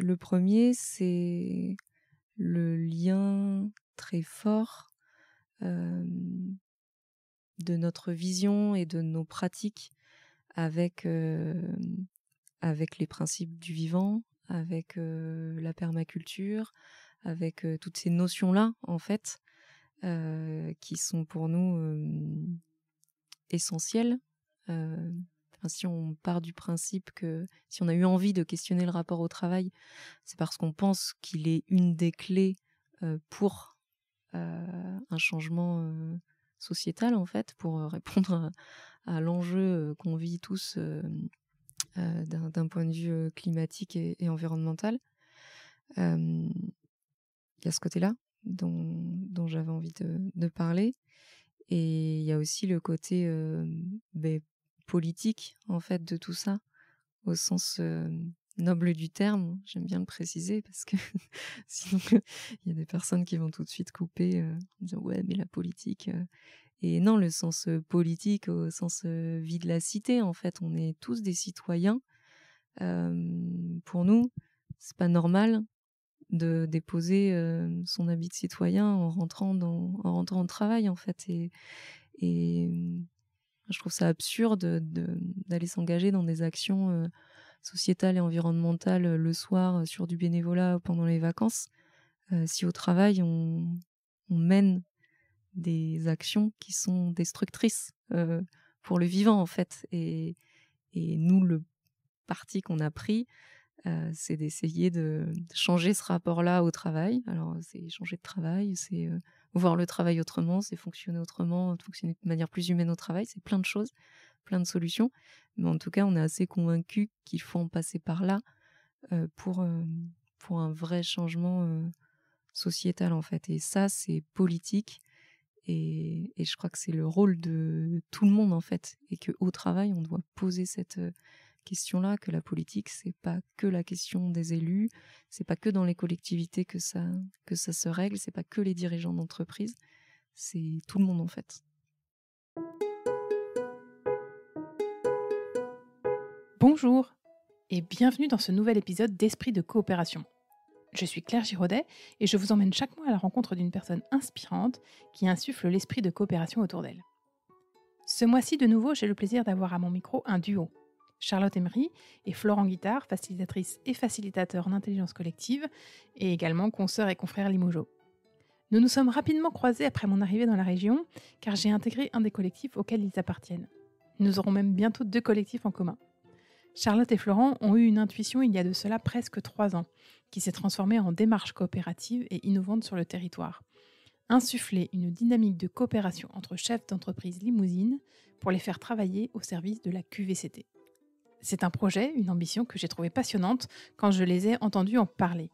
Le premier, c'est le lien très fort de notre vision et de nos pratiques avec, avec les principes du vivant, avec la permaculture, avec toutes ces notions-là, en fait, qui sont pour nous essentielles. Si on part du principe que si on a eu envie de questionner le rapport au travail, c'est parce qu'on pense qu'il est une des clés pour un changement sociétal, en fait, pour répondre à l'enjeu qu'on vit tous d'un point de vue climatique et environnemental. Il y a ce côté-là dont j'avais envie de parler. Et il y a aussi le côté politique, en fait, de tout ça, au sens noble du terme. J'aime bien le préciser parce que sinon, il y a des personnes qui vont tout de suite couper en disant « Ouais, mais la politique… » Et non, le sens politique au sens vie de la cité, en fait. On est tous des citoyens. Pour nous, c'est pas normal de déposer son habit de citoyen en rentrant au travail, en fait. Et je trouve ça absurde d'aller s'engager dans des actions sociétales et environnementales le soir sur du bénévolat pendant les vacances, si au travail on mène des actions qui sont destructrices pour le vivant, en fait. Et nous, le parti qu'on a pris, c'est d'essayer de changer ce rapport-là au travail. Alors, c'est changer de travail, c'est voir le travail autrement, c'est fonctionner autrement, fonctionner de manière plus humaine au travail. C'est plein de choses, plein de solutions. Mais en tout cas, on est assez convaincus qu'il faut en passer par là pour un vrai changement sociétal, en fait. Et ça, c'est politique. Et je crois que c'est le rôle de tout le monde, en fait. Et qu'au travail, on doit poser cette question-là, que la politique, c'est pas que la question des élus, c'est pas que dans les collectivités que ça se règle, c'est pas que les dirigeants d'entreprise, c'est tout le monde, en fait. Bonjour et bienvenue dans ce nouvel épisode d'Esprit de coopération. Je suis Claire Giraudet et je vous emmène chaque mois à la rencontre d'une personne inspirante qui insuffle l'esprit de coopération autour d'elle. Ce mois-ci, de nouveau, j'ai le plaisir d'avoir à mon micro un duo. Charlotte Emery et Florent Guittard, facilitatrice et facilitateur en intelligence collective et également consoeur et confrère Limojo. Nous nous sommes rapidement croisés après mon arrivée dans la région car j'ai intégré un des collectifs auxquels ils appartiennent. Nous aurons même bientôt 2 collectifs en commun. Charlotte et Florent ont eu une intuition il y a de cela presque 3 ans, qui s'est transformée en démarche coopérative et innovante sur le territoire. Insuffler une dynamique de coopération entre chefs d'entreprise limousines pour les faire travailler au service de la QVCT. C'est un projet, une ambition que j'ai trouvée passionnante quand je les ai entendus en parler.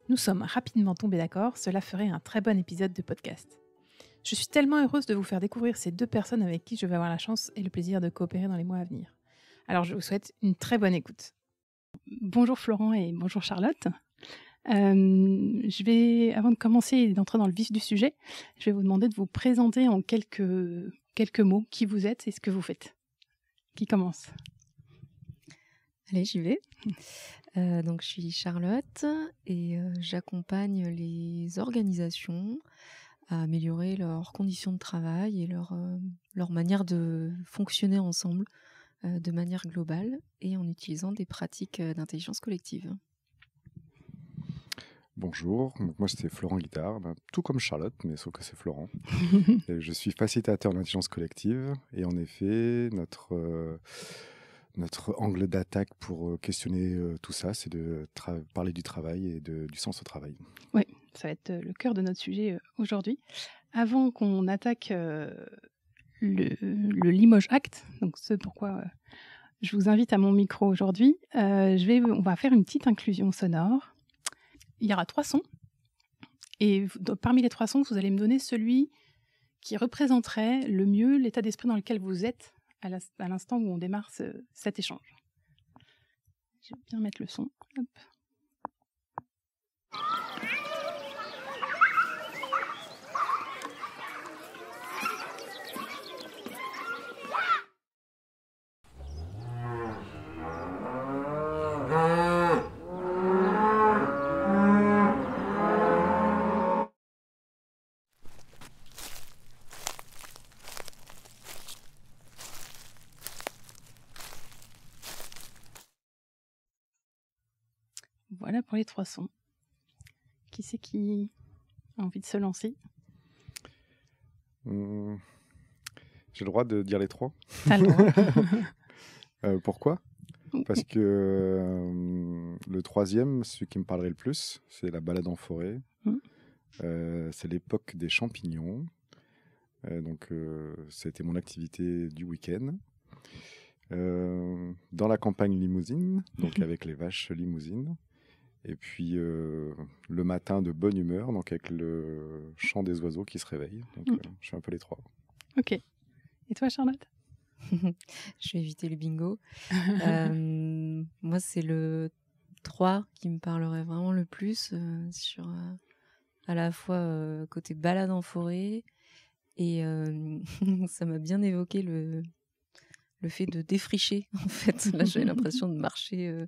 Nous sommes rapidement tombés d'accord, cela ferait un très bon épisode de podcast. Je suis tellement heureuse de vous faire découvrir ces 2 personnes avec qui je vais avoir la chance et le plaisir de coopérer dans les mois à venir. Alors, je vous souhaite une très bonne écoute. Bonjour Florent et bonjour Charlotte. Je vais, avant de commencer et d'entrer dans le vif du sujet, je vais vous demander de vous présenter en quelques mots qui vous êtes et ce que vous faites. Qui commence ? Allez, j'y vais. Donc, je suis Charlotte et j'accompagne les organisations à améliorer leurs conditions de travail et leur manière de fonctionner ensemble de manière globale et en utilisant des pratiques d'intelligence collective. Bonjour, donc moi c'est Florent Guittard, tout comme Charlotte, mais sauf que c'est Florent. Et je suis facilitateur d'intelligence collective et en effet, notre angle d'attaque pour questionner tout ça, c'est de parler du travail et du sens au travail. Oui, ça va être le cœur de notre sujet aujourd'hui. Avant qu'on attaque le Limoges Act, donc ce pourquoi je vous invite à mon micro aujourd'hui, on va faire une petite inclusion sonore. Il y aura 3 sons, et parmi les 3 sons, vous allez me donner celui qui représenterait le mieux l'état d'esprit dans lequel vous êtes à l'instant où on démarre cet échange. Je vais bien mettre le son. Hop. Voilà pour les 3 sons. Qui c'est qui a envie de se lancer? J'ai le droit de dire les 3. T'as le droit. Pourquoi? Parce que le 3e, celui qui me parlerait le plus, c'est la balade en forêt. C'est l'époque des champignons. Donc, c'était mon activité du week-end. Dans la campagne limousine, donc avec les vaches limousines. Et puis le matin de bonne humeur, donc avec le chant des oiseaux qui se réveillent. Donc je fais un peu les 3. Ok. Et toi, Charlotte? Je vais éviter le bingo. Moi, c'est le 3 qui me parlerait vraiment le plus sur à la fois côté balade en forêt et ça m'a bien évoqué le fait de défricher. En fait, là, j'avais l'impression de marcher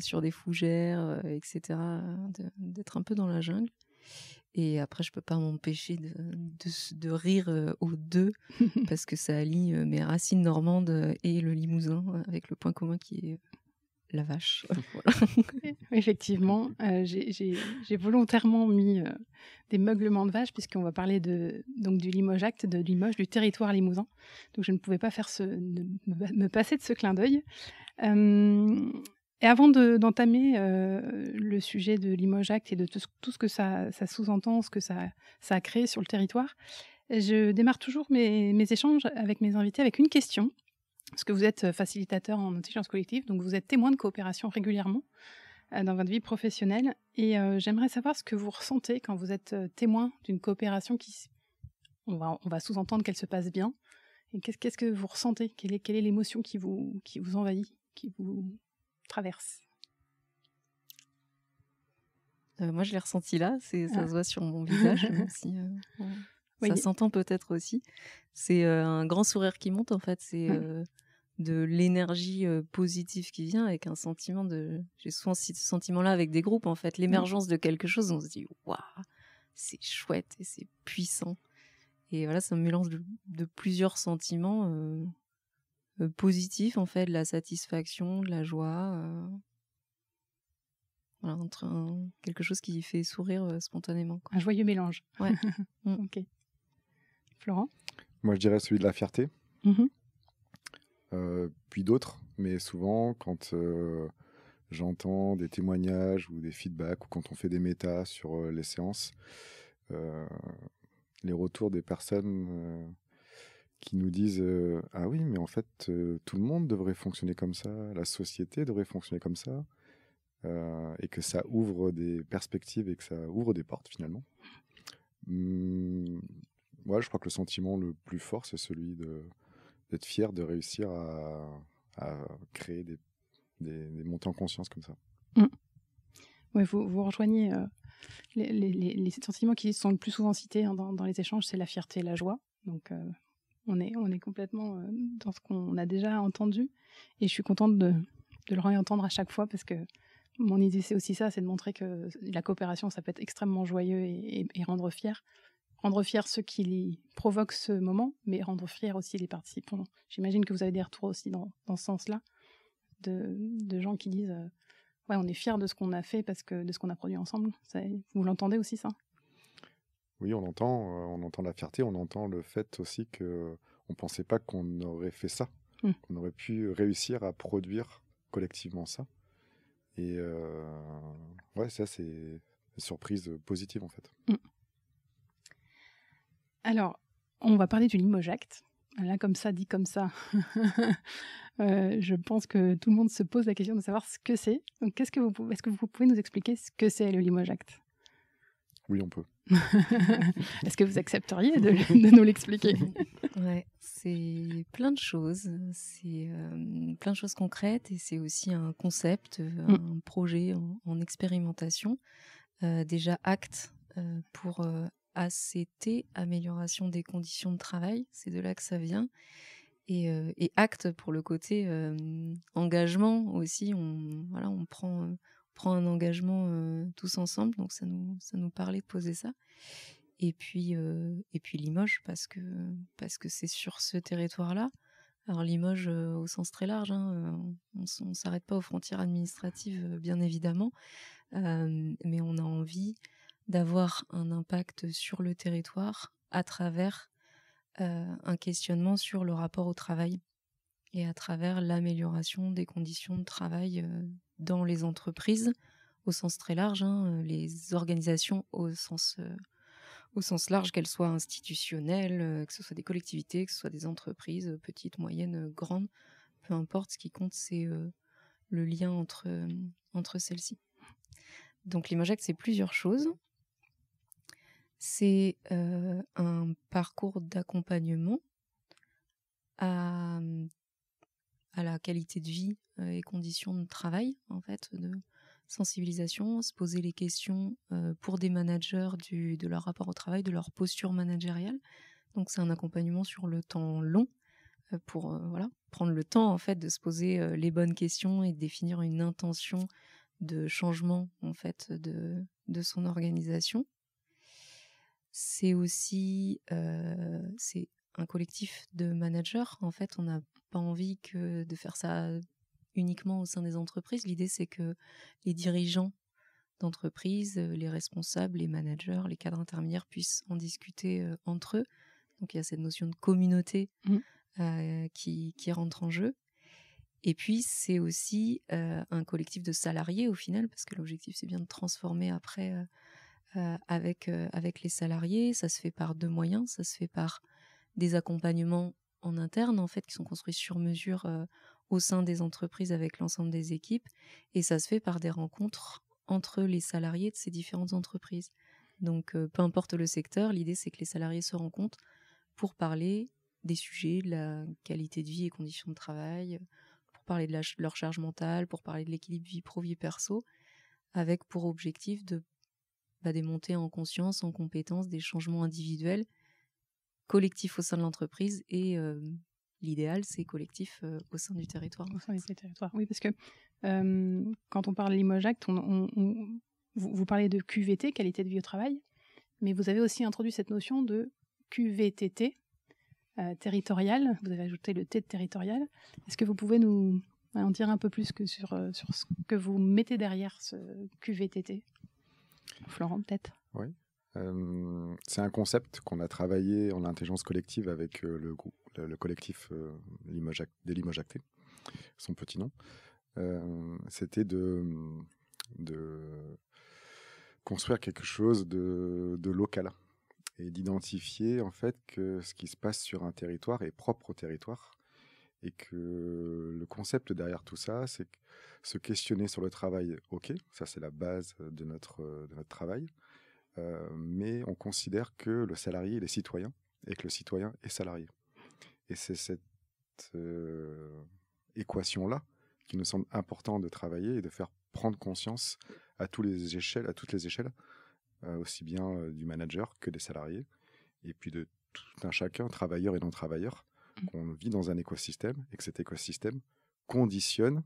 sur des fougères, etc., d'être un peu dans la jungle. Et après, je peux pas m'empêcher de rire aux deux parce que ça allie mes racines normandes et le Limousin avec le point commun qui est la vache. Voilà. Effectivement, j'ai volontairement mis des meuglements de vache puisqu'on va parler donc du Limoges Act, de Limoges, du territoire limousin. Donc je ne pouvais pas me passer de ce clin d'œil. Et avant d'entamer le sujet de Limoges Act et de tout ce que ça sous-entend, ce que ça a créé sur le territoire, je démarre toujours mes échanges avec mes invités avec une question. Parce que vous êtes facilitateur en intelligence collective, donc vous êtes témoin de coopération régulièrement dans votre vie professionnelle. Et j'aimerais savoir ce que vous ressentez quand vous êtes témoin d'une coopération on va sous-entendre qu'elle se passe bien. Et qu'est-ce que vous ressentez? Quelle est l'émotion qui vous envahit, qui vous traverse? Moi, je l'ai ressenti là, ça se voit sur mon visage, même si ça s'entend peut-être aussi. C'est un grand sourire qui monte, en fait. C'est de l'énergie positive qui vient avec un sentiment J'ai souvent ce sentiment-là avec des groupes, en fait. L'émergence de quelque chose, on se dit « Waouh, c'est chouette et c'est puissant ». Et voilà, c'est un mélange de plusieurs sentiments positifs, en fait, de la satisfaction, de la joie. Voilà, quelque chose qui fait sourire spontanément, quoi. Un joyeux mélange. Ouais. Ok. Florent? Moi, je dirais celui de la fierté. Puis d'autres, mais souvent, quand j'entends des témoignages ou des feedbacks, ou quand on fait des métas sur les séances, les retours des personnes qui nous disent ah oui, mais en fait, tout le monde devrait fonctionner comme ça, la société devrait fonctionner comme ça, et que ça ouvre des perspectives et que ça ouvre des portes, finalement. Ouais, je crois que le sentiment le plus fort, c'est celui d'être fier de réussir à créer des montées en conscience comme ça. Ouais, vous rejoignez les sentiments qui sont le plus souvent cités dans les échanges, c'est la fierté et la joie. Donc on est complètement dans ce qu'on a déjà entendu. Et je suis contente de le réentendre à chaque fois parce que mon idée, c'est aussi ça, c'est de montrer que la coopération, ça peut être extrêmement joyeux et rendre fier. Rendre fier ceux qui provoquent ce moment, mais rendre fier aussi les participants. J'imagine que vous avez des retours aussi dans ce sens-là, de gens qui disent ouais, on est fiers de ce qu'on a fait parce que de ce qu'on a produit ensemble. Vous l'entendez aussi, ça? Oui, on entend la fierté, on entend le fait aussi qu'on ne pensait pas qu'on aurait fait ça, qu'on aurait pu réussir à produire collectivement ça. Et ouais, ça, c'est une surprise positive, en fait. Alors, on va parler du Limoges Act. Là, comme ça, dit comme ça, je pense que tout le monde se pose la question de savoir ce que c'est. Donc, est-ce que vous pouvez nous expliquer ce que c'est le Limoges Act? Oui, on peut. Est-ce que vous accepteriez de nous l'expliquer? Ouais, c'est plein de choses. C'est plein de choses concrètes et c'est aussi un concept, un projet en expérimentation. Déjà ACT pour ACT, amélioration des conditions de travail. C'est de là que ça vient. Et ACT pour le côté engagement aussi. On prend un engagement tous ensemble. Donc ça nous parlait de poser ça. Et puis Limoges parce que c'est sur ce territoire-là Alors Limoges au sens très large, hein, on ne s'arrête pas aux frontières administratives, bien évidemment, mais on a envie d'avoir un impact sur le territoire à travers un questionnement sur le rapport au travail et à travers l'amélioration des conditions de travail dans les entreprises au sens très large, hein, les organisations au sens large, qu'elles soient institutionnelles, que ce soit des collectivités, que ce soit des entreprises, petites, moyennes, grandes, peu importe, ce qui compte, c'est le lien entre celles-ci. Donc Limoges Act, c'est plusieurs choses. C'est un parcours d'accompagnement à la qualité de vie et conditions de travail, en fait, de sensibilisation, se poser les questions pour des managers de leur rapport au travail, de leur posture managériale. Donc c'est un accompagnement sur le temps long pour prendre le temps en fait de se poser les bonnes questions et de définir une intention de changement en fait de son organisation. C'est aussi c'est un collectif de managers. En fait, on n'a pas envie de faire ça uniquement au sein des entreprises. L'idée, c'est que les dirigeants d'entreprise, les responsables, les managers, les cadres intermédiaires puissent en discuter entre eux. Donc il y a cette notion de communauté qui rentre en jeu. Et puis c'est aussi un collectif de salariés au final, parce que l'objectif c'est bien de transformer après avec les salariés. Ça se fait par deux moyens. Ça se fait par des accompagnements en interne en fait qui sont construits sur mesure au sein des entreprises avec l'ensemble des équipes, et ça se fait par des rencontres entre les salariés de ces différentes entreprises. Donc peu importe le secteur, l'idée c'est que les salariés se rencontrent pour parler des sujets de la qualité de vie et conditions de travail, pour parler de leur charge mentale, pour parler de l'équilibre vie pro vie perso, avec pour objectif des montées en conscience, en compétences, des changements individuels, collectifs au sein de l'entreprise et l'idéal, c'est collectif au sein du territoire. Au sein du territoire, oui, parce que quand on parle Limoges Act, vous parlez de QVT, qualité de vie au travail, mais vous avez aussi introduit cette notion de QVTT, territorial. Vous avez ajouté le T de territorial. Est-ce que vous pouvez nous en dire un peu plus sur ce que vous mettez derrière ce QVTT ? Florent, peut-être ? Oui. C'est un concept qu'on a travaillé en intelligence collective avec le collectif des Limoges Actés, son petit nom. C'était de construire quelque chose de local et d'identifier en fait que ce qui se passe sur un territoire est propre au territoire, et que le concept derrière tout ça, c'est se questionner sur le travail. Ok, ça c'est la base de notre travail. Mais on considère que le salarié il est citoyen et que le citoyen est salarié. Et c'est cette équation-là qui nous semble important de travailler et de faire prendre conscience à toutes les échelles, aussi bien du manager que des salariés, et puis de tout un chacun, travailleur et non travailleur, qu'on vit dans un écosystème et que cet écosystème conditionne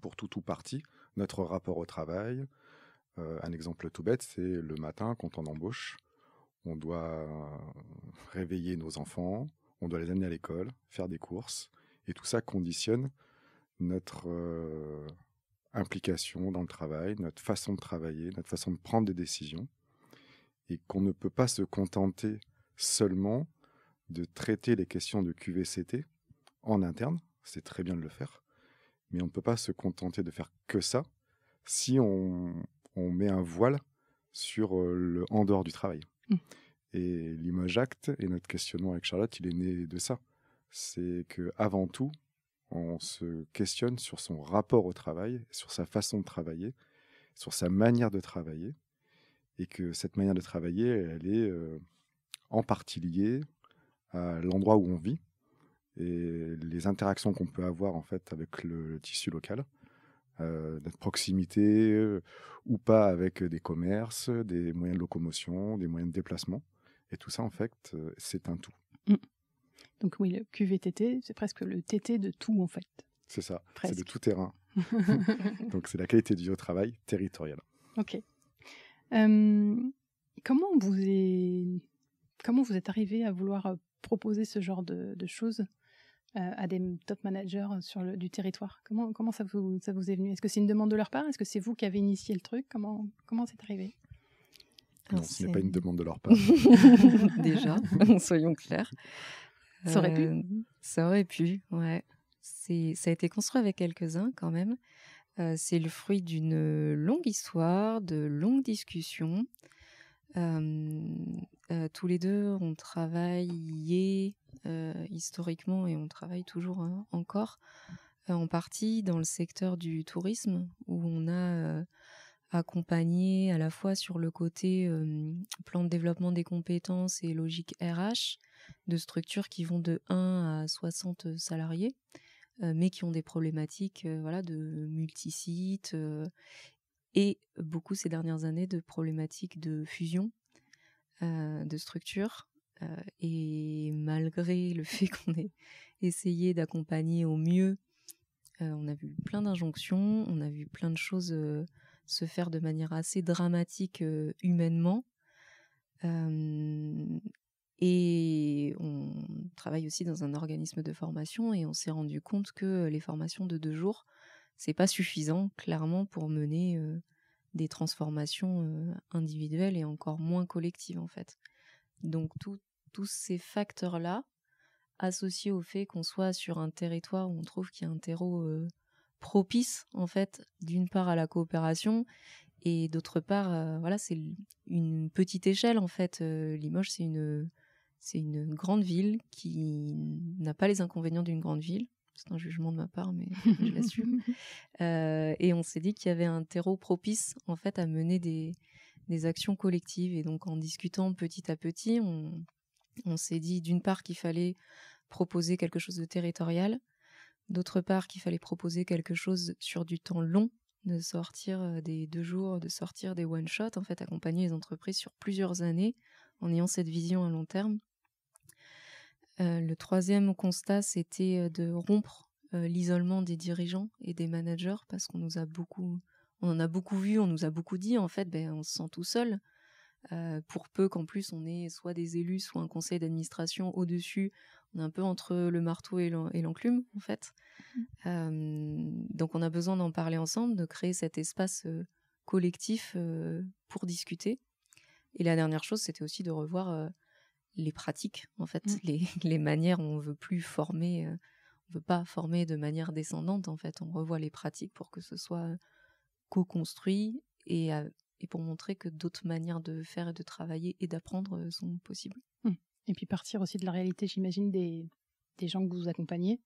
pour tout ou partie notre rapport au travail. Un exemple tout bête, c'est le matin, quand on embauche, on doit réveiller nos enfants, on doit les amener à l'école, faire des courses, et tout ça conditionne notre implication dans le travail, notre façon de travailler, notre façon de prendre des décisions, et qu'on ne peut pas se contenter seulement de traiter les questions de QVCT en interne, c'est très bien de le faire, mais on ne peut pas se contenter de faire que ça si on met un voile sur le en dehors du travail. Et Limoges Act et notre questionnement avec Charlotte, il est né de ça. C'est qu'avant tout, on se questionne sur son rapport au travail, sur sa façon de travailler, sur sa manière de travailler, et que cette manière de travailler, elle est en partie liée à l'endroit où on vit et les interactions qu'on peut avoir en fait avec le tissu local. Notre proximité ou pas avec des commerces, des moyens de locomotion, des moyens de déplacement. Et tout ça, en fait, c'est un tout. Donc oui, le QVTT, c'est presque le TT de tout, en fait. C'est ça, presque. C'est de tout terrain. Donc c'est la qualité de vie au travail territoriale. Ok. Comment vous êtes arrivé à vouloir proposer ce genre de choses ? à des top managers du territoire? Comment ça vous est venu? Est-ce que c'est une demande de leur part? Est-ce que c'est vous qui avez initié le truc? Comment c'est arrivé? Non, ce n'est pas une demande de leur part. Déjà, soyons clairs. Ça aurait pu? Ça aurait pu, ouais. Ça a été construit avec quelques-uns quand même. C'est le fruit d'une longue histoire, de longues discussions. Tous les deux, on travaillait historiquement et on travaille toujours encore en partie dans le secteur du tourisme où on a accompagné à la fois sur le côté plan de développement des compétences et logique RH de structures qui vont de 1 à 60 salariés mais qui ont des problématiques de multisites et beaucoup ces dernières années de problématiques de fusion de structures. Et malgré le fait qu'on ait essayé d'accompagner au mieux, on a vu plein d'injonctions, on a vu plein de choses se faire de manière assez dramatique humainement. Et on travaille aussi dans un organisme de formation et on s'est rendu compte que les formations de 2 jours, c'est pas suffisant, clairement, pour mener des transformations individuelles et encore moins collectives, en fait. Donc, tous ces facteurs-là, associés au fait qu'on soit sur un territoire où on trouve qu'il y a un terreau propice, en fait, d'une part à la coopération et d'autre part, c'est une petite échelle, en fait. Limoges, c'est une grande ville qui n'a pas les inconvénients d'une grande ville. C'est un jugement de ma part, mais je l'assume. Et on s'est dit qu'il y avait un terreau propice, en fait, à mener des actions collectives. Et donc, en discutant petit à petit, on s'est dit, d'une part, qu'il fallait proposer quelque chose de territorial, d'autre part, qu'il fallait proposer quelque chose sur du temps long, de sortir des 2 jours, de sortir des one-shots, en fait, accompagner les entreprises sur plusieurs années, en ayant cette vision à long terme. Le troisième constat, c'était de rompre l'isolement des dirigeants et des managers, parce qu'on en a beaucoup vu, on nous a beaucoup dit, en fait, on se sent tout seul, pour peu qu'en plus on ait soit des élus, soit un conseil d'administration au-dessus, on est un peu entre le marteau et l'enclume, en fait. Donc on a besoin d'en parler ensemble, de créer cet espace collectif pour discuter. Et la dernière chose, c'était aussi de revoir les pratiques, en fait, les manières. On veut plus former, on veut pas former de manière descendante, en fait. On revoit les pratiques pour que ce soit co-construit et pour montrer que d'autres manières de faire et de travailler et d'apprendre sont possibles. Et puis partir aussi de la réalité, j'imagine, des gens que vous accompagnez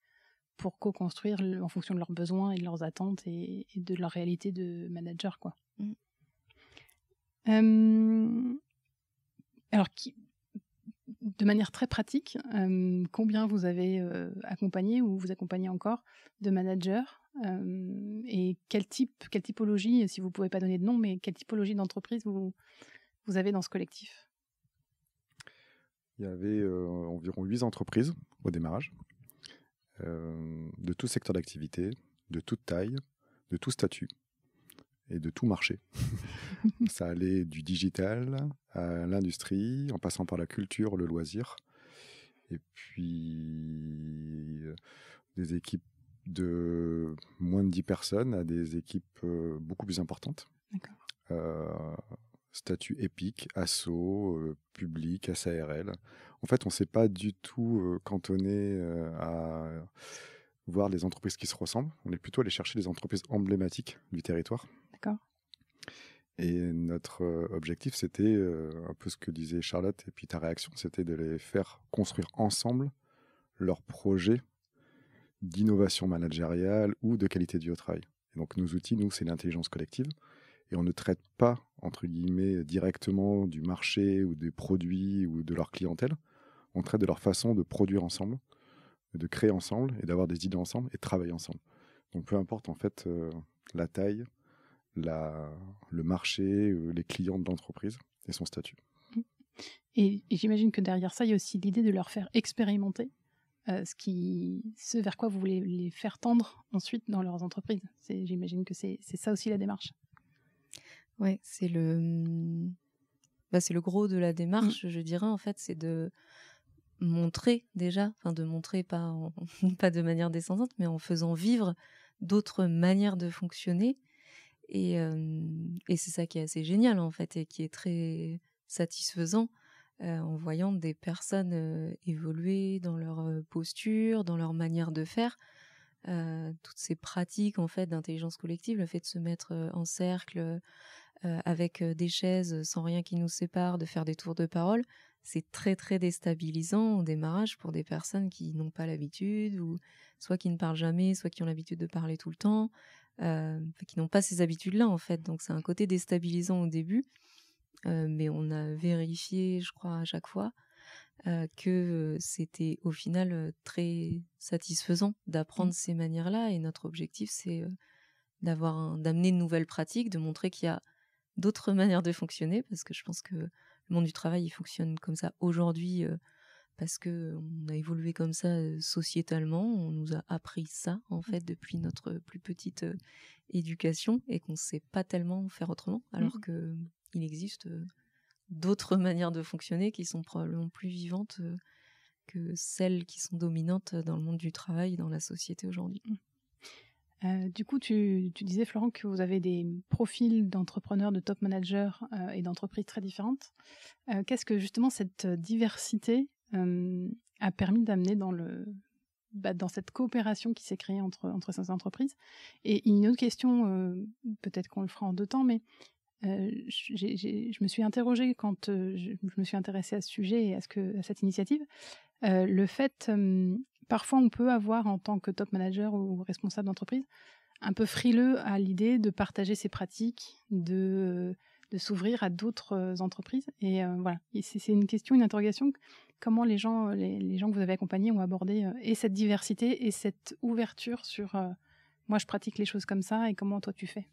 pour co-construire en fonction de leurs besoins et de leurs attentes et de leur réalité de manager, quoi. Alors, de manière très pratique, combien vous avez accompagné ou vous accompagnez encore de managers et quelle typologie, si vous ne pouvez pas donner de nom, mais quelle typologie d'entreprise vous avez dans ce collectif? Il y avait environ 8 entreprises au démarrage, de tout secteur d'activité, de toute taille, de tout statut et de tout marché. Ça allait du digital à l'industrie, en passant par la culture, le loisir, et puis des équipes de moins de 10 personnes à des équipes beaucoup plus importantes. D'accord. Statut EPIC, ASSO, public, SARL. En fait, on ne s'est pas du tout cantonné à voir les entreprises qui se ressemblent. On est plutôt allé chercher des entreprises emblématiques du territoire. D'accord. Et notre objectif, c'était un peu ce que disait Charlotte, et puis ta réaction, c'était de les faire construire ensemble leur projet d'innovation managériale ou de qualité de vie au travail. Et donc nos outils, nous, c'est l'intelligence collective. Et on ne traite pas, entre guillemets, directement du marché ou des produits ou de leur clientèle. On traite de leur façon de produire ensemble, de créer ensemble et d'avoir des idées ensemble et de travailler ensemble. Donc peu importe en fait la taille, le marché, les clients de l'entreprise et son statut. Et j'imagine que derrière ça, il y a aussi l'idée de leur faire expérimenter ce vers quoi vous voulez les faire tendre ensuite dans leurs entreprises. J'imagine que c'est ça aussi la démarche. Ouais, c'est le gros de la démarche, je dirais, en fait, c'est de montrer déjà, enfin de montrer pas de manière descendante, mais en faisant vivre d'autres manières de fonctionner. Et c'est ça qui est assez génial en fait et qui est très satisfaisant en voyant des personnes évoluer dans leur posture, dans leur manière de faire. Toutes ces pratiques en fait d'intelligence collective, le fait de se mettre en cercle avec des chaises sans rien qui nous sépare, de faire des tours de parole, c'est très très déstabilisant au démarrage pour des personnes qui n'ont pas l'habitude ou soit qui ne parlent jamais, soit qui ont l'habitude de parler tout le temps, qui n'ont pas ces habitudes-là en fait. Donc c'est un côté déstabilisant au début, mais on a vérifié, je crois, à chaque fois que c'était au final très satisfaisant d'apprendre ces manières-là. Et notre objectif, c'est d'amener de nouvelles pratiques, de montrer qu'il y a d'autres manières de fonctionner, parce que je pense que le monde du travail, il fonctionne comme ça aujourd'hui, parce qu'on a évolué comme ça sociétalement, on nous a appris ça, en fait, depuis notre plus petite éducation, et qu'on ne sait pas tellement faire autrement, alors qu'il existe d'autres manières de fonctionner qui sont probablement plus vivantes que celles qui sont dominantes dans le monde du travail et dans la société aujourd'hui. Du coup, tu disais, Florent, que vous avez des profils d'entrepreneurs, de top managers et d'entreprises très différentes. Qu'est-ce que justement cette diversité a permis d'amener dans cette coopération qui s'est créée entre ces entreprises? Et une autre question, peut-être qu'on le fera en 2 temps, mais je me suis interrogée quand je me suis intéressée à ce sujet et à cette initiative. Le fait, parfois on peut avoir en tant que top manager ou responsable d'entreprise, un peu frileux à l'idée de partager ses pratiques, de s'ouvrir à d'autres entreprises. Et voilà, et c'est une question, une interrogation. Comment les gens que vous avez accompagnés ont abordé et cette diversité et cette ouverture sur moi je pratique les choses comme ça et comment toi tu fais?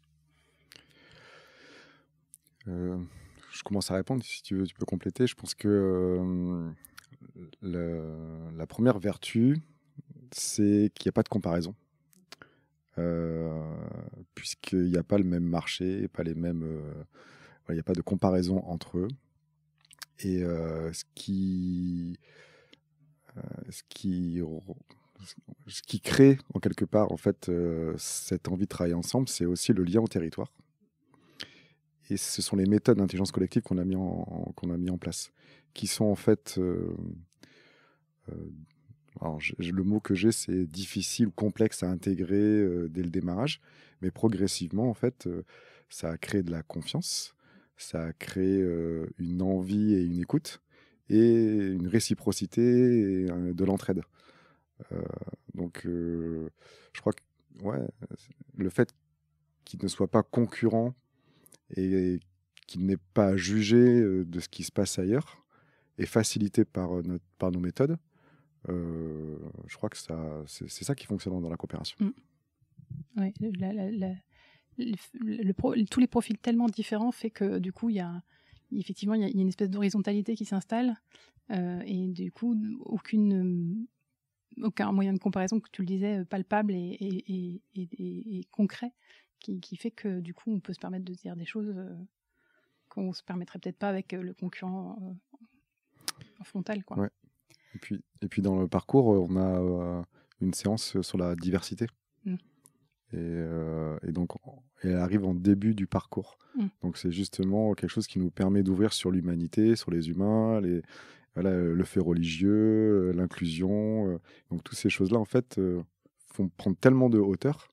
Je commence à répondre, si tu veux, tu peux compléter. Je pense que la première vertu, c'est qu'il n'y a pas de comparaison. Puisqu'il n'y a pas le même marché, pas les mêmes, il n'y a pas de comparaison entre eux. Et ce qui crée en quelque part en fait cette envie de travailler ensemble, c'est aussi le lien au territoire. Et ce sont les méthodes d'intelligence collective qu'on a mis en place, qui sont en fait alors, le mot que j'ai, c'est difficile ou complexe à intégrer dès le démarrage, mais progressivement, en fait, ça a créé de la confiance, ça a créé une envie et une écoute, et une réciprocité et de l'entraide. Donc, je crois que ouais, le fait qu'il ne soit pas concurrent et qu'il n'ait pas à juger de ce qui se passe ailleurs est facilité par nos méthodes. Je crois que c'est ça qui fonctionne dans la coopération. Oui, tous les profils tellement différents fait que du coup, effectivement, il y a une espèce d'horizontalité qui s'installe et du coup, aucun moyen de comparaison, que tu le disais, palpable et concret qui fait que du coup, on peut se permettre de dire des choses qu'on se permettrait peut-être pas avec le concurrent en frontal, quoi. Ouais. Et puis dans le parcours, on a une séance sur la diversité. Et donc, elle arrive en début du parcours. Donc, c'est justement quelque chose qui nous permet d'ouvrir sur l'humanité, sur les humains, le fait religieux, l'inclusion. Donc, toutes ces choses-là, en fait, font prendre tellement de hauteur.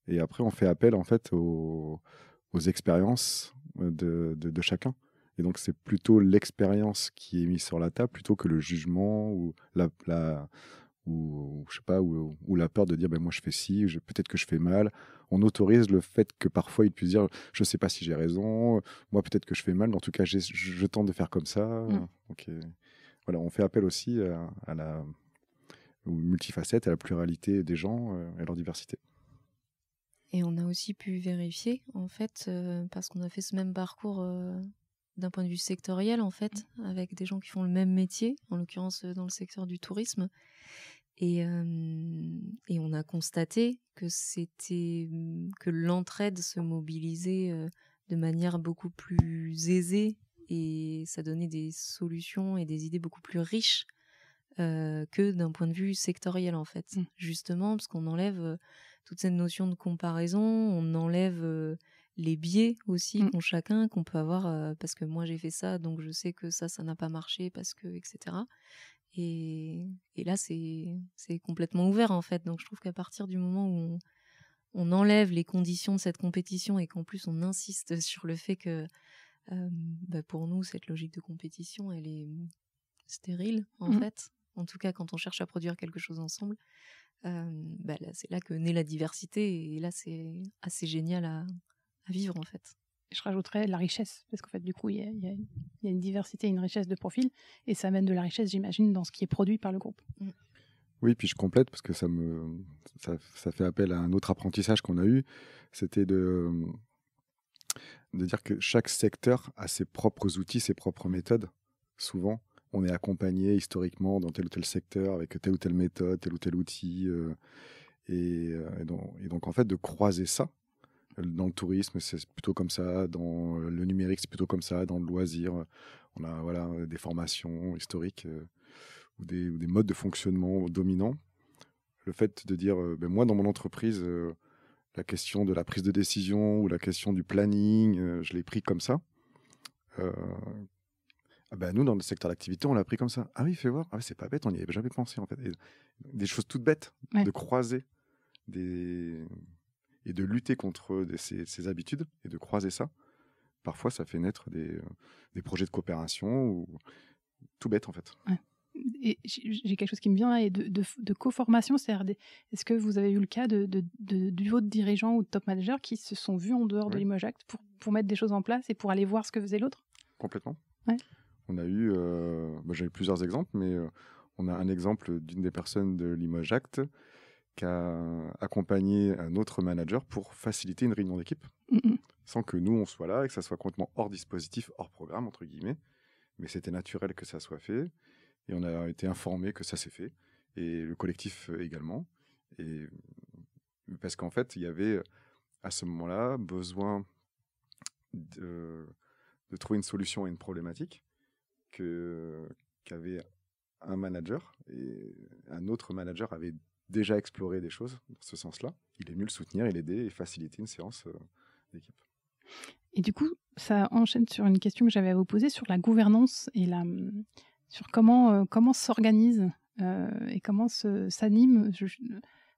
Et après, on fait appel, en fait, aux expériences de chacun. Et donc, c'est plutôt l'expérience qui est mise sur la table plutôt que le jugement ou ou je sais pas, ou la peur de dire ben moi je fais ci, peut-être que je fais mal. On autorise le fait que parfois il puisse dire je sais pas si j'ai raison, moi peut-être que je fais mal, mais en tout cas je tente de faire comme ça. Donc, voilà, on fait appel aussi aux multifacettes, à la pluralité des gens et à leur diversité. Et on a aussi pu vérifier, en fait, parce qu'on a fait ce même parcours d'un point de vue sectoriel, en fait, avec des gens qui font le même métier, en l'occurrence dans le secteur du tourisme. Et on a constaté que l'entraide se mobilisait de manière beaucoup plus aisée et ça donnait des solutions et des idées beaucoup plus riches que d'un point de vue sectoriel, en fait. Justement, parce qu'on enlève toute cette notion de comparaison, on enlève les biais aussi qu'ont chacun, qu'on peut avoir, parce que moi j'ai fait ça, donc je sais que ça n'a pas marché, parce que, etc. Et là, c'est complètement ouvert, en fait. Donc je trouve qu'à partir du moment où on enlève les conditions de cette compétition et qu'en plus on insiste sur le fait que pour nous, cette logique de compétition, elle est stérile, en fait. En tout cas, quand on cherche à produire quelque chose ensemble, là, c'est là que naît la diversité. Et là, c'est assez génial à vivre, en fait. Je rajouterais la richesse, parce qu'en fait, du coup, il y a une diversité, une richesse de profils, et ça amène de la richesse, j'imagine, dans ce qui est produit par le groupe. Oui, puis je complète, parce que ça fait appel à un autre apprentissage qu'on a eu, c'était de dire que chaque secteur a ses propres outils, ses propres méthodes. Souvent, on est accompagné historiquement dans tel ou tel secteur avec telle ou telle méthode, tel ou tel outil. Et donc, en fait, de croiser ça. Dans le tourisme, c'est plutôt comme ça. Dans le numérique, c'est plutôt comme ça. Dans le loisir, on a des formations historiques ou des modes de fonctionnement dominants. Le fait de dire, moi, dans mon entreprise, la question de la prise de décision ou la question du planning, je l'ai pris comme ça. Nous, dans le secteur d'activité, on l'a pris comme ça. Ah oui, fais voir. Ah, c'est pas bête, on n'y avait jamais pensé, en fait. Et des choses toutes bêtes, de croiser et de lutter contre ces habitudes et de croiser ça. Parfois, ça fait naître des projets de coopération ou tout bête, en fait. Ouais. Et j'ai quelque chose qui me vient et de co-formation, c'est-à-dire est-ce que vous avez eu le cas du haut de dirigeants ou de top managers qui se sont vus en dehors de Limoges Act pour mettre des choses en place et pour aller voir ce que faisait l'autre? Complètement. Ouais. On a eu, j'ai eu plusieurs exemples, mais on a un exemple d'une des personnes de Limoges Act qui a accompagné un autre manager pour faciliter une réunion d'équipe, sans que nous, on soit là et que ça soit complètement hors dispositif, hors programme, entre guillemets. Mais c'était naturel que ça soit fait. Et on a été informé que ça s'est fait. Et le collectif également. Et parce qu'en fait, il y avait à ce moment-là besoin de trouver une solution à une problématique qu'avait un manager. Et un autre manager avait déjà exploré des choses dans ce sens-là. Il est venu le soutenir, l'aider et faciliter une séance d'équipe. Et du coup, ça enchaîne sur une question que j'avais à vous poser sur la gouvernance et sur comment s'organise et comment s'anime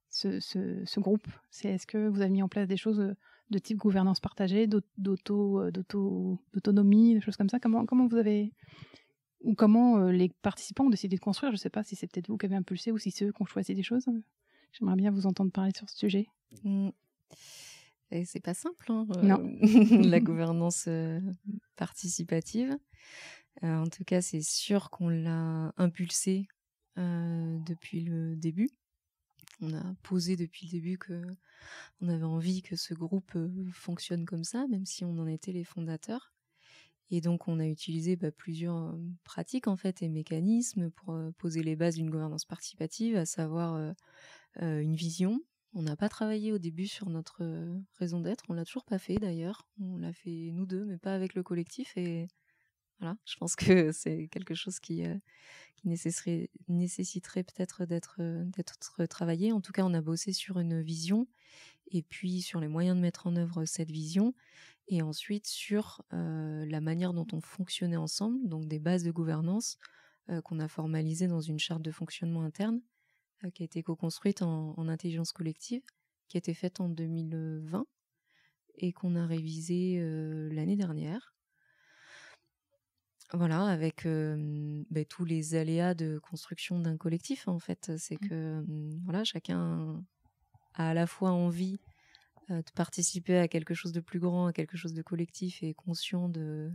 ce groupe. Est-ce que vous avez mis en place des choses de type gouvernance partagée, d'autonomie, des choses comme ça? Comment vous avez... Ou comment les participants ont décidé de construire? Je ne sais pas si c'est peut-être vous qui avez impulsé ou si c'est eux qui ont choisi des choses. J'aimerais bien vous entendre parler sur ce sujet. Et c'est pas simple, hein, non. La gouvernance participative. En tout cas, c'est sûr qu'on l'a impulsé depuis le début. On a posé depuis le début qu'on avait envie que ce groupe fonctionne comme ça, même si on en était les fondateurs. Et donc, on a utilisé plusieurs pratiques en fait et mécanismes pour poser les bases d'une gouvernance participative, à savoir une vision. On n'a pas travaillé au début sur notre raison d'être. On l'a toujours pas fait d'ailleurs. On l'a fait nous deux, mais pas avec le collectif. Et voilà, je pense que c'est quelque chose qui nécessiterait peut-être d'être travaillé. En tout cas, on a bossé sur une vision et puis sur les moyens de mettre en œuvre cette vision. Et ensuite sur la manière dont on fonctionnait ensemble, donc des bases de gouvernance qu'on a formalisées dans une charte de fonctionnement interne qui a été co-construite en intelligence collective, qui a été faite en 2020 et qu'on a révisée l'année dernière. Voilà, avec tous les aléas de construction d'un collectif, en fait. C'est que chacun a à la fois envie de participer à quelque chose de plus grand, à quelque chose de collectif, et est conscient de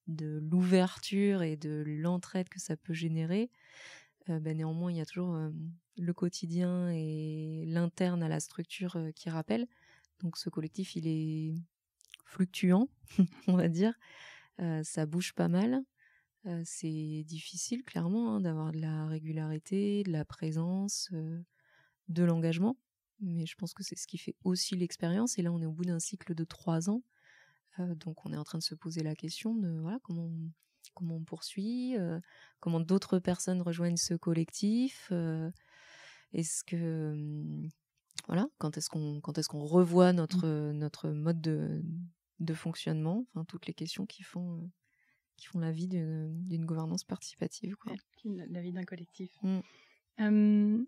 l'ouverture et de l'entraide que ça peut générer. Néanmoins, il y a toujours le quotidien et l'interne à la structure qui rappelle. Donc ce collectif, il est fluctuant, on va dire. Ça bouge pas mal. C'est difficile, clairement, d'avoir de la régularité, de la présence, de l'engagement. Mais je pense que c'est ce qui fait aussi l'expérience. Et là, on est au bout d'un cycle de 3 ans. Donc on est en train de se poser la question de comment comment on poursuit, comment d'autres personnes rejoignent ce collectif, est-ce que voilà, quand est-ce qu'on revoit notre mode de fonctionnement, enfin toutes les questions qui font la vie d'une gouvernance participative, quoi. La vie d'un collectif. Mm.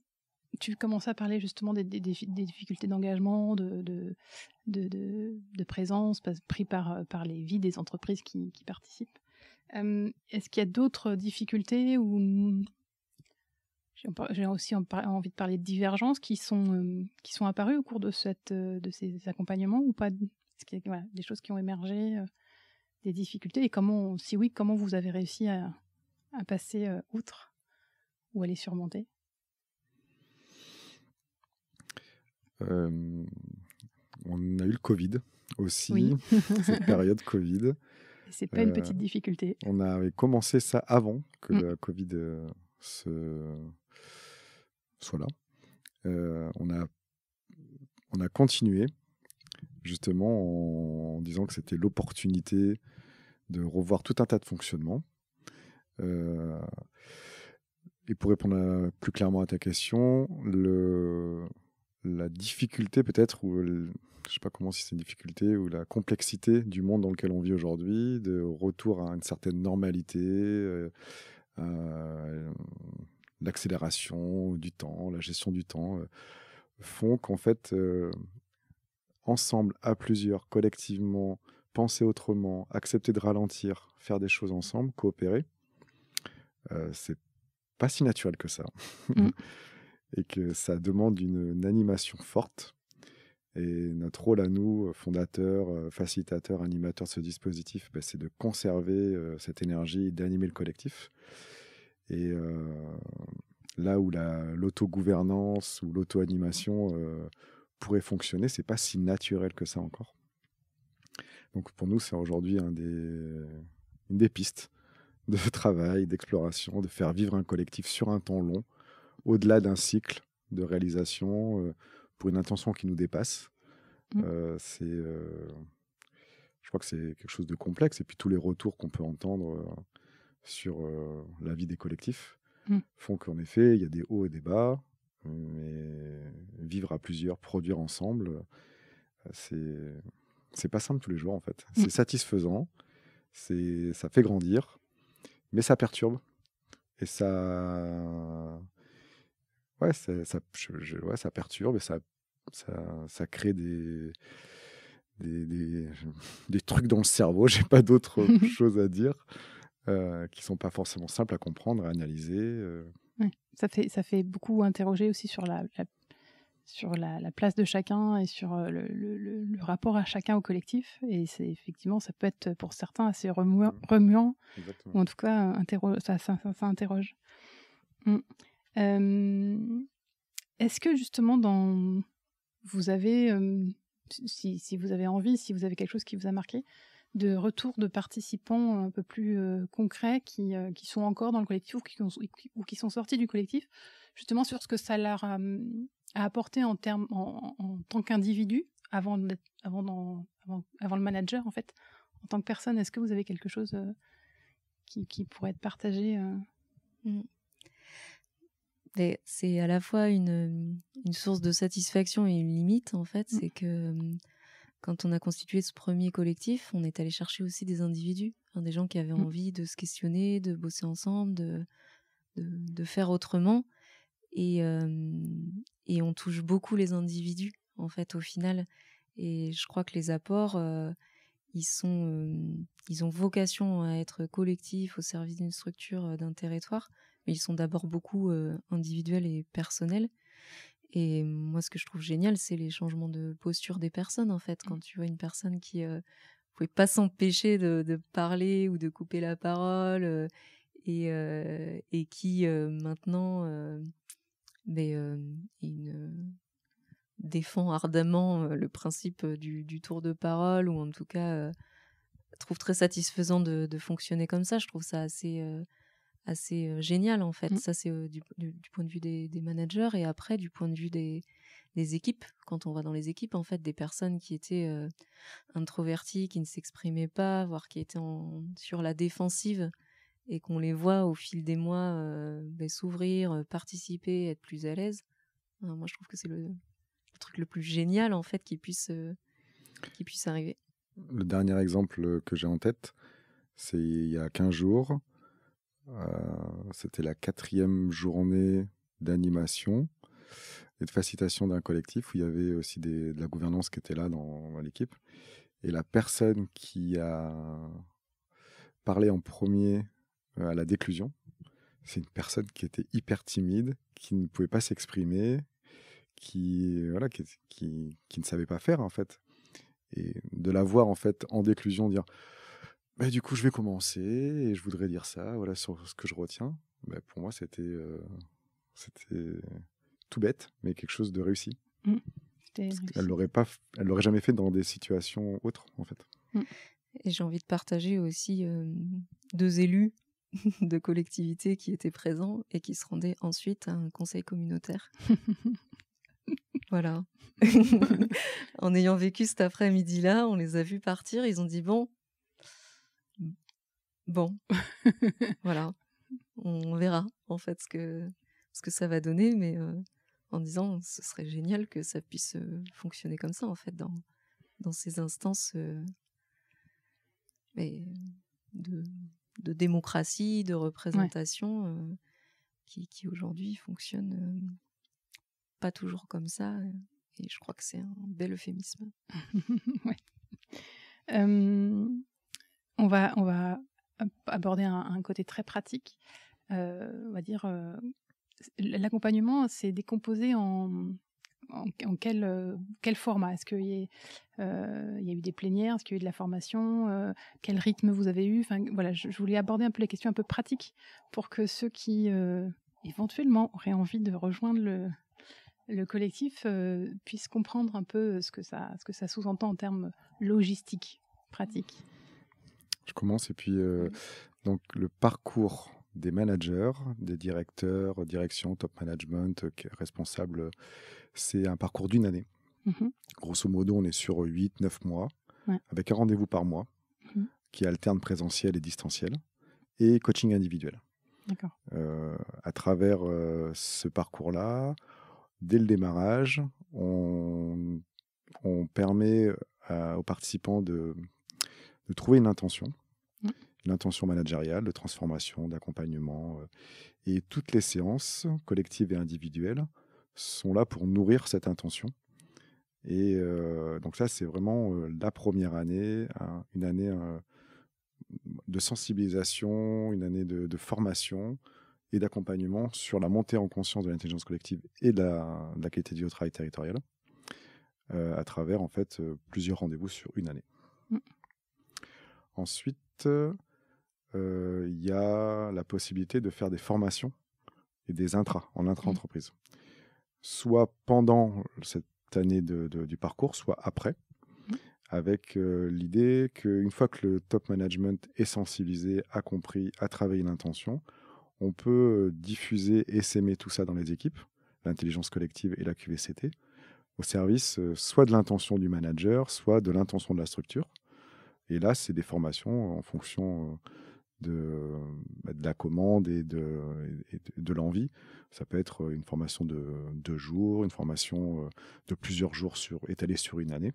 Tu commençais à parler justement des difficultés d'engagement, de présence pris par les vies des entreprises qui participent. Est-ce qu'il y a d'autres difficultés ou j'ai aussi envie de parler de divergences qui sont apparues au cours de ces accompagnements ou pas? Est-ce qu'il y a des choses qui ont émergé, des difficultés, et si oui, comment vous avez réussi à passer outre ou à les surmonter? On a eu le Covid aussi, Oui. cette période Covid. Et c'est pas une petite difficulté. On avait commencé ça avant que le Covid soit là. On a continué justement en disant que c'était l'opportunité de revoir tout un tas de fonctionnements. Et pour répondre plus clairement à ta question, la difficulté peut-être, ou je ne sais pas comment si c'est une difficulté, ou la complexité du monde dans lequel on vit aujourd'hui, de retour à une certaine normalité, l'accélération du temps, la gestion du temps, font qu'en fait, ensemble, à plusieurs, collectivement, penser autrement, accepter de ralentir, faire des choses ensemble, coopérer, c'est pas si naturel que ça. Et que ça demande une animation forte. Et notre rôle à nous, fondateurs, facilitateurs, animateurs de ce dispositif, c'est de conserver cette énergie et d'animer le collectif. Et là où l'autogouvernance ou l'auto-animation pourrait fonctionner, c'est pas si naturel que ça encore. Donc pour nous, c'est aujourd'hui une des pistes de travail, d'exploration, de faire vivre un collectif sur un temps long, au-delà d'un cycle de réalisation, pour une intention qui nous dépasse. Je crois que c'est quelque chose de complexe. Et puis tous les retours qu'on peut entendre sur la vie des collectifs font qu'en effet, il y a des hauts et des bas. Mais vivre à plusieurs, produire ensemble, c'est pas simple tous les jours en fait. C'est satisfaisant, ça fait grandir, mais ça perturbe. Et ça... Ouais, ça perturbe et ça crée des trucs dans le cerveau, j'ai pas d'autre chose à dire, qui sont pas forcément simples à comprendre, à analyser. Ouais. Ça fait beaucoup interroger aussi sur la place de chacun et sur le rapport à chacun au collectif. Et c'est effectivement, ça peut être pour certains assez remuant, ou en tout cas, ça interroge. Est-ce que justement, vous avez, si vous avez envie, si vous avez quelque chose qui vous a marqué, de retour de participants un peu plus concrets qui sont encore dans le collectif ou qui sont sortis du collectif, justement sur ce que ça leur a apporté en tant qu'individu avant le manager, en fait, en tant que personne. Est-ce que vous avez quelque chose qui pourrait être partagé C'est à la fois une source de satisfaction et une limite, en fait. C'est que quand on a constitué ce premier collectif, on est allé chercher aussi des individus, des gens qui avaient envie de se questionner, de bosser ensemble, de faire autrement. Et on touche beaucoup les individus, en fait, au final. Et je crois que les apports, ils ont vocation à être collectifs au service d'une structure, d'un territoire, mais ils sont d'abord beaucoup individuels et personnels. Et moi, ce que je trouve génial, c'est les changements de posture des personnes, en fait. Quand tu vois une personne qui ne pouvait pas s'empêcher de parler ou de couper la parole, et qui maintenant défend ardemment le principe du tour de parole, ou en tout cas trouve très satisfaisant de fonctionner comme ça. Je trouve ça assez génial, en fait. Ça, c'est du point de vue des managers, et après du point de vue des équipes. Quand on va dans les équipes, en fait, des personnes qui étaient introverties, qui ne s'exprimaient pas, voire qui étaient sur la défensive, et qu'on les voit au fil des mois s'ouvrir, participer, être plus à l'aise, moi je trouve que c'est le truc le plus génial en fait qui puisse arriver. Le dernier exemple que j'ai en tête, c'est il y a 15 jours. C'était la 4e journée d'animation et de facilitation d'un collectif où il y avait aussi de la gouvernance qui était là dans l'équipe. Et la personne qui a parlé en premier à la déclusion, c'est une personne qui était hyper timide, qui ne pouvait pas s'exprimer, qui ne savait pas faire en fait. Et de la voir en fait en déclusion dire bah, du coup je vais commencer et je voudrais dire ça, voilà sur ce que je retiens. Bah, pour moi c'était tout bête, mais quelque chose de réussi. Elle l'aurait jamais fait dans des situations autres en fait. Et j'ai envie de partager aussi 2 élus de collectivités qui étaient présents et qui se rendaient ensuite à un conseil communautaire. Voilà. En ayant vécu cet après-midi-là, on les a vus partir, ils ont dit bon, voilà, on verra en fait ce que ça va donner, mais en disant ce serait génial que ça puisse fonctionner comme ça en fait dans ces instances de démocratie, de représentation qui aujourd'hui fonctionnent pas toujours comme ça. Et je crois que c'est un bel euphémisme. Ouais. On va aborder un côté très pratique. On va dire l'accompagnement, c'est décomposé en quel format? Est-ce qu'il y a eu des plénières? Est-ce qu'il y a eu de la formation? Quel rythme vous avez eu? Enfin, voilà, je voulais aborder un peu les questions un peu pratiques pour que ceux qui éventuellement auraient envie de rejoindre le collectif puisse comprendre un peu ce que ça sous-entend en termes logistiques, pratiques. Je commence et puis donc le parcours des managers, des directeurs, direction, top management, responsables, c'est un parcours d'1 année. Grosso modo, on est sur 8-9 mois, avec un rendez-vous par mois qui alterne présentiel et distanciel, et coaching individuel. D'accord. À travers ce parcours-là, dès le démarrage, on permet aux participants de trouver une intention managériale, de transformation, d'accompagnement. Et toutes les séances, collectives et individuelles, sont là pour nourrir cette intention. Et donc ça, c'est vraiment la première année, une année de sensibilisation, une année de formation et d'accompagnement sur la montée en conscience de l'intelligence collective et de la qualité du travail territorial à travers en fait plusieurs rendez-vous sur 1 année. Ensuite, il y a la possibilité de faire des formations et des en intra-entreprise. Soit pendant cette année du parcours, soit après, avec l'idée qu'une fois que le top management est sensibilisé, a compris, a travaillé l'intention, on peut diffuser et s'aimer tout ça dans les équipes, l'intelligence collective et la QVCT, au service soit de l'intention du manager, soit de l'intention de la structure. Et là, c'est des formations en fonction de la commande et de l'envie. Ça peut être une formation de 2 jours, une formation de plusieurs jours étalée sur 1 année.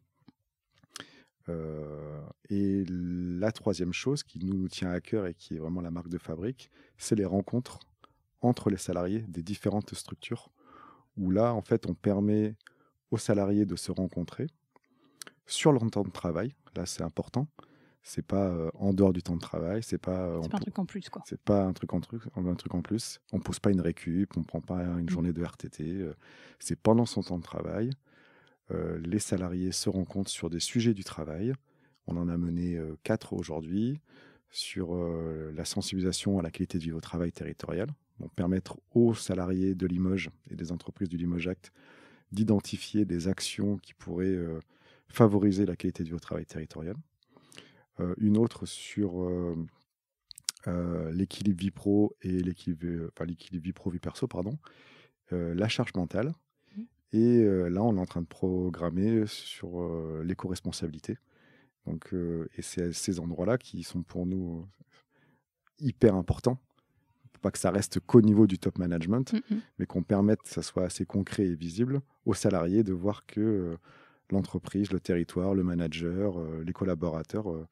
Et la 3e chose qui nous tient à cœur et qui est vraiment la marque de fabrique, c'est les rencontres entre les salariés des différentes structures, où là, en fait, on permet aux salariés de se rencontrer sur leur temps de travail. Là, c'est important. C'est pas en dehors du temps de travail. C'est pas un truc en plus, quoi. C'est pas un truc en plus. On pose pas une récup, on prend pas une journée de RTT. C'est pendant son temps de travail. Les salariés se rencontrent sur des sujets du travail. On en a mené 4 aujourd'hui sur la sensibilisation à la qualité de vie au travail territorial. Donc permettre aux salariés de Limoges et des entreprises du Limoges Act d'identifier des actions qui pourraient favoriser la qualité de vie au travail territorial. Une autre sur l'équilibre vie pro et l'équilibre vie pro, vie perso, la charge mentale. Et là, on est en train de programmer sur l'éco-responsabilité. Donc, et c'est ces endroits-là qui sont pour nous hyper important. Pas que ça reste qu'au niveau du top management, mais qu'on permette que ça soit assez concret et visible aux salariés de voir que l'entreprise, le territoire, le manager, les collaborateurs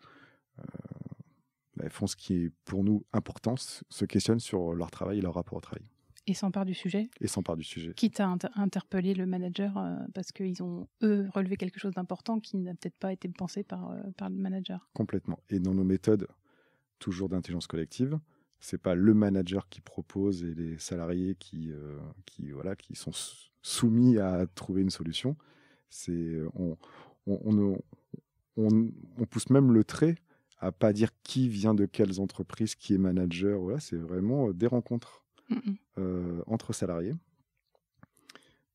font ce qui est pour nous important, se questionnent sur leur travail et leur rapport au travail. Et s'emparent du sujet. Quitte à interpeller le manager parce qu'ils ont, eux, relevé quelque chose d'important qui n'a peut-être pas été pensé par le manager. Complètement. Et dans nos méthodes, toujours d'intelligence collective, c'est pas le manager qui propose et les salariés qui sont soumis à trouver une solution. On pousse même le trait à pas dire qui vient de quelles entreprises, qui est manager. Voilà, c'est vraiment des rencontres entre salariés.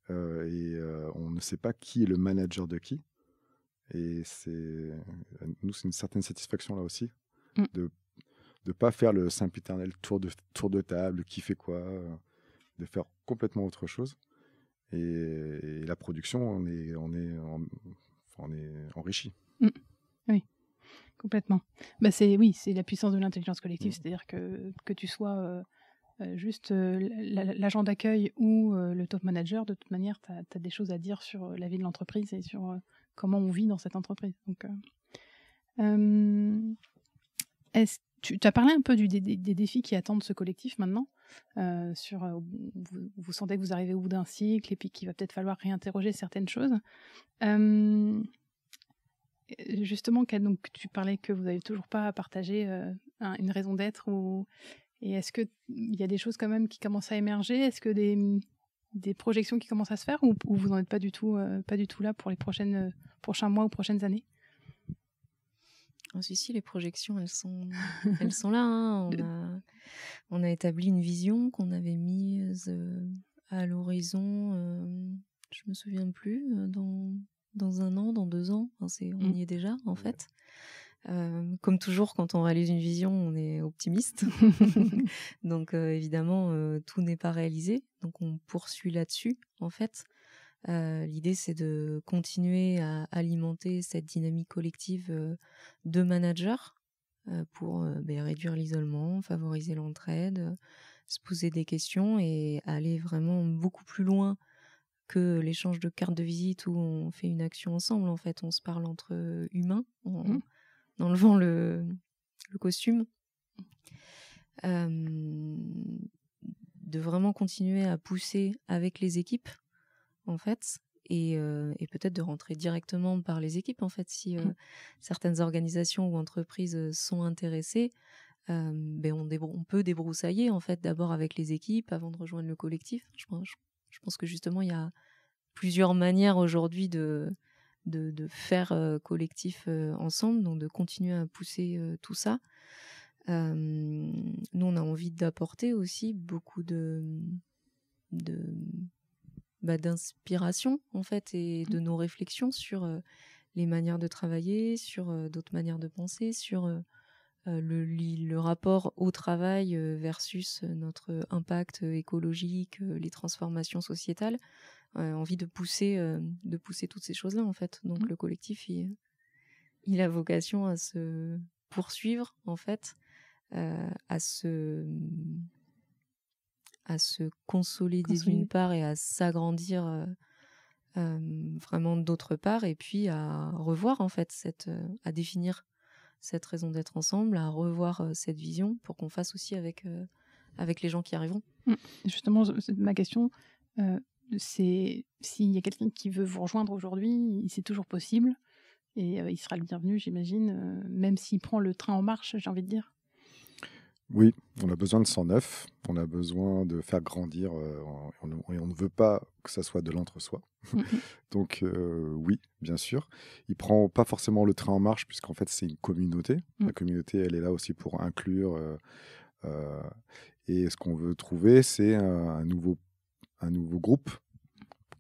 On ne sait pas qui est le manager de qui. Et nous, c'est une certaine satisfaction là aussi de ne pas faire le sempiternel tour de table, qui fait quoi, de faire complètement autre chose. Et la production, on est enrichi. Oui, complètement. C'est la puissance de l'intelligence collective, c'est-à-dire que tu sois juste l'agent d'accueil ou le top manager, de toute manière, tu as des choses à dire sur la vie de l'entreprise et sur comment on vit dans cette entreprise. Donc, tu as parlé un peu des défis qui attendent ce collectif maintenant, vous sentez que vous arrivez au bout d'un cycle et puis qu'il va peut-être falloir réinterroger certaines choses. Justement, donc, tu parlais que vous n'avez toujours pas partagé une raison d'être et est-ce qu'il y a des choses quand même qui commencent à émerger? Est-ce que des projections qui commencent à se faire ou vous n'en êtes pas du tout là pour les prochains mois ou prochaines années? Si, les projections, elles sont là. Hein. On a établi une vision qu'on avait mise à l'horizon, je me souviens plus, dans 1 an, dans 2 ans. Enfin, on y est déjà, en fait. Comme toujours, quand on réalise une vision, on est optimiste. Donc, évidemment, tout n'est pas réalisé. Donc, on poursuit là-dessus, en fait. L'idée, c'est de continuer à alimenter cette dynamique collective de managers pour réduire l'isolement, favoriser l'entraide, se poser des questions et aller vraiment beaucoup plus loin que l'échange de cartes de visite où on fait une action ensemble. En fait, on se parle entre humains en enlevant le costume. De vraiment continuer à pousser avec les équipes, en fait, et peut-être de rentrer directement par les équipes, en fait, si certaines organisations ou entreprises sont intéressées, on peut débroussailler, en fait, d'abord avec les équipes avant de rejoindre le collectif. Je pense que justement, il y a plusieurs manières aujourd'hui de faire collectif ensemble, donc de continuer à pousser tout ça. Nous, on a envie d'apporter aussi beaucoup d'inspiration, en fait, et de nos réflexions sur les manières de travailler, sur d'autres manières de penser, sur le rapport au travail versus notre impact écologique, les transformations sociétales. Envie de pousser toutes ces choses-là, en fait. Donc le collectif, il a vocation à se poursuivre, en fait, à se consolider d'une part et à s'agrandir vraiment d'autre part, et puis à revoir, en fait, à définir cette raison d'être ensemble, à revoir cette vision pour qu'on fasse aussi avec les gens qui arriveront. Justement, ma question, c'est s'il y a quelqu'un qui veut vous rejoindre aujourd'hui, c'est toujours possible et il sera le bienvenu, j'imagine, même s'il prend le train en marche, j'ai envie de dire. Oui, on a besoin de 109, on a besoin de faire grandir, et on ne veut pas que ça soit de l'entre-soi. Donc oui, bien sûr. Il ne prend pas forcément le train en marche, puisqu'en fait c'est une communauté. La communauté, elle est là aussi pour inclure. Et ce qu'on veut trouver, c'est un nouveau groupe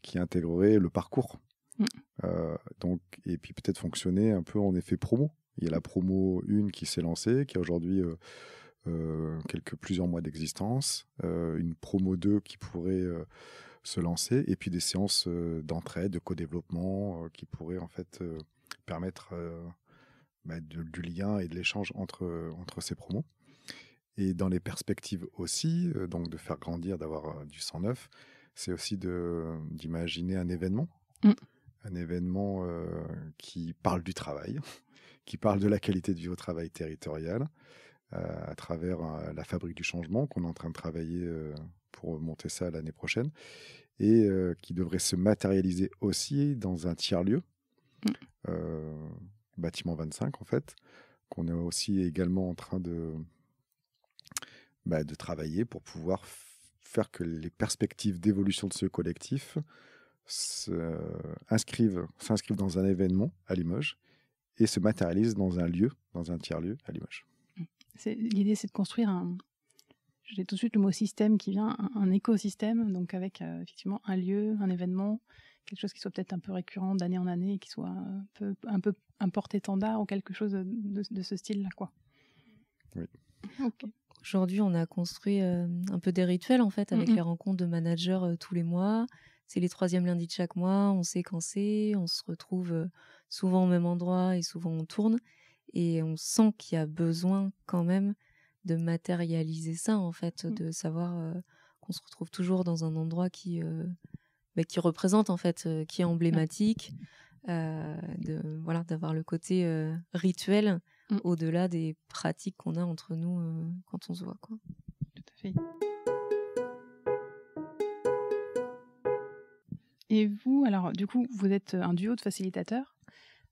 qui intégrerait le parcours. Et puis peut-être fonctionner un peu en effet promo. Il y a la promo 1 qui s'est lancée, qui a aujourd'hui plusieurs mois d'existence, une promo 2 qui pourrait se lancer, et puis des séances d'entraide, de co-développement qui pourraient en fait permettre du lien et de l'échange entre ces promos. Et dans les perspectives aussi, donc de faire grandir, d'avoir du sang neuf, c'est aussi d'imaginer un événement. Un événement qui parle du travail, qui parle de la qualité de vie au travail territorial, à travers la fabrique du changement qu'on est en train de travailler pour monter ça l'année prochaine, et qui devrait se matérialiser aussi dans un tiers-lieu, bâtiment 25 en fait, qu'on est aussi également en train de travailler pour pouvoir faire que les perspectives d'évolution de ce collectif s'inscrivent dans un événement à Limoges et se matérialisent dans un lieu, dans un tiers-lieu à Limoges. L'idée, c'est de construire j'ai tout de suite le mot système qui vient, un écosystème, donc avec effectivement un lieu, un événement, quelque chose qui soit peut-être un peu récurrent d'année en année, qui soit un peu un porte-étendard ou quelque chose de ce style-là, quoi. Oui. Ok. Aujourd'hui, on a construit un peu des rituels, en fait, avec les rencontres de managers tous les mois. C'est les 3e lundis de chaque mois, on sait quand c'est, on se retrouve souvent au même endroit et souvent on tourne. Et on sent qu'il y a besoin quand même de matérialiser ça, en fait, de savoir qu'on se retrouve toujours dans un endroit qui représente, en fait, qui est emblématique, d'avoir le côté rituel au-delà des pratiques qu'on a entre nous quand on se voit, quoi. Tout à fait. Et vous, alors du coup, vous êtes un duo de facilitateurs.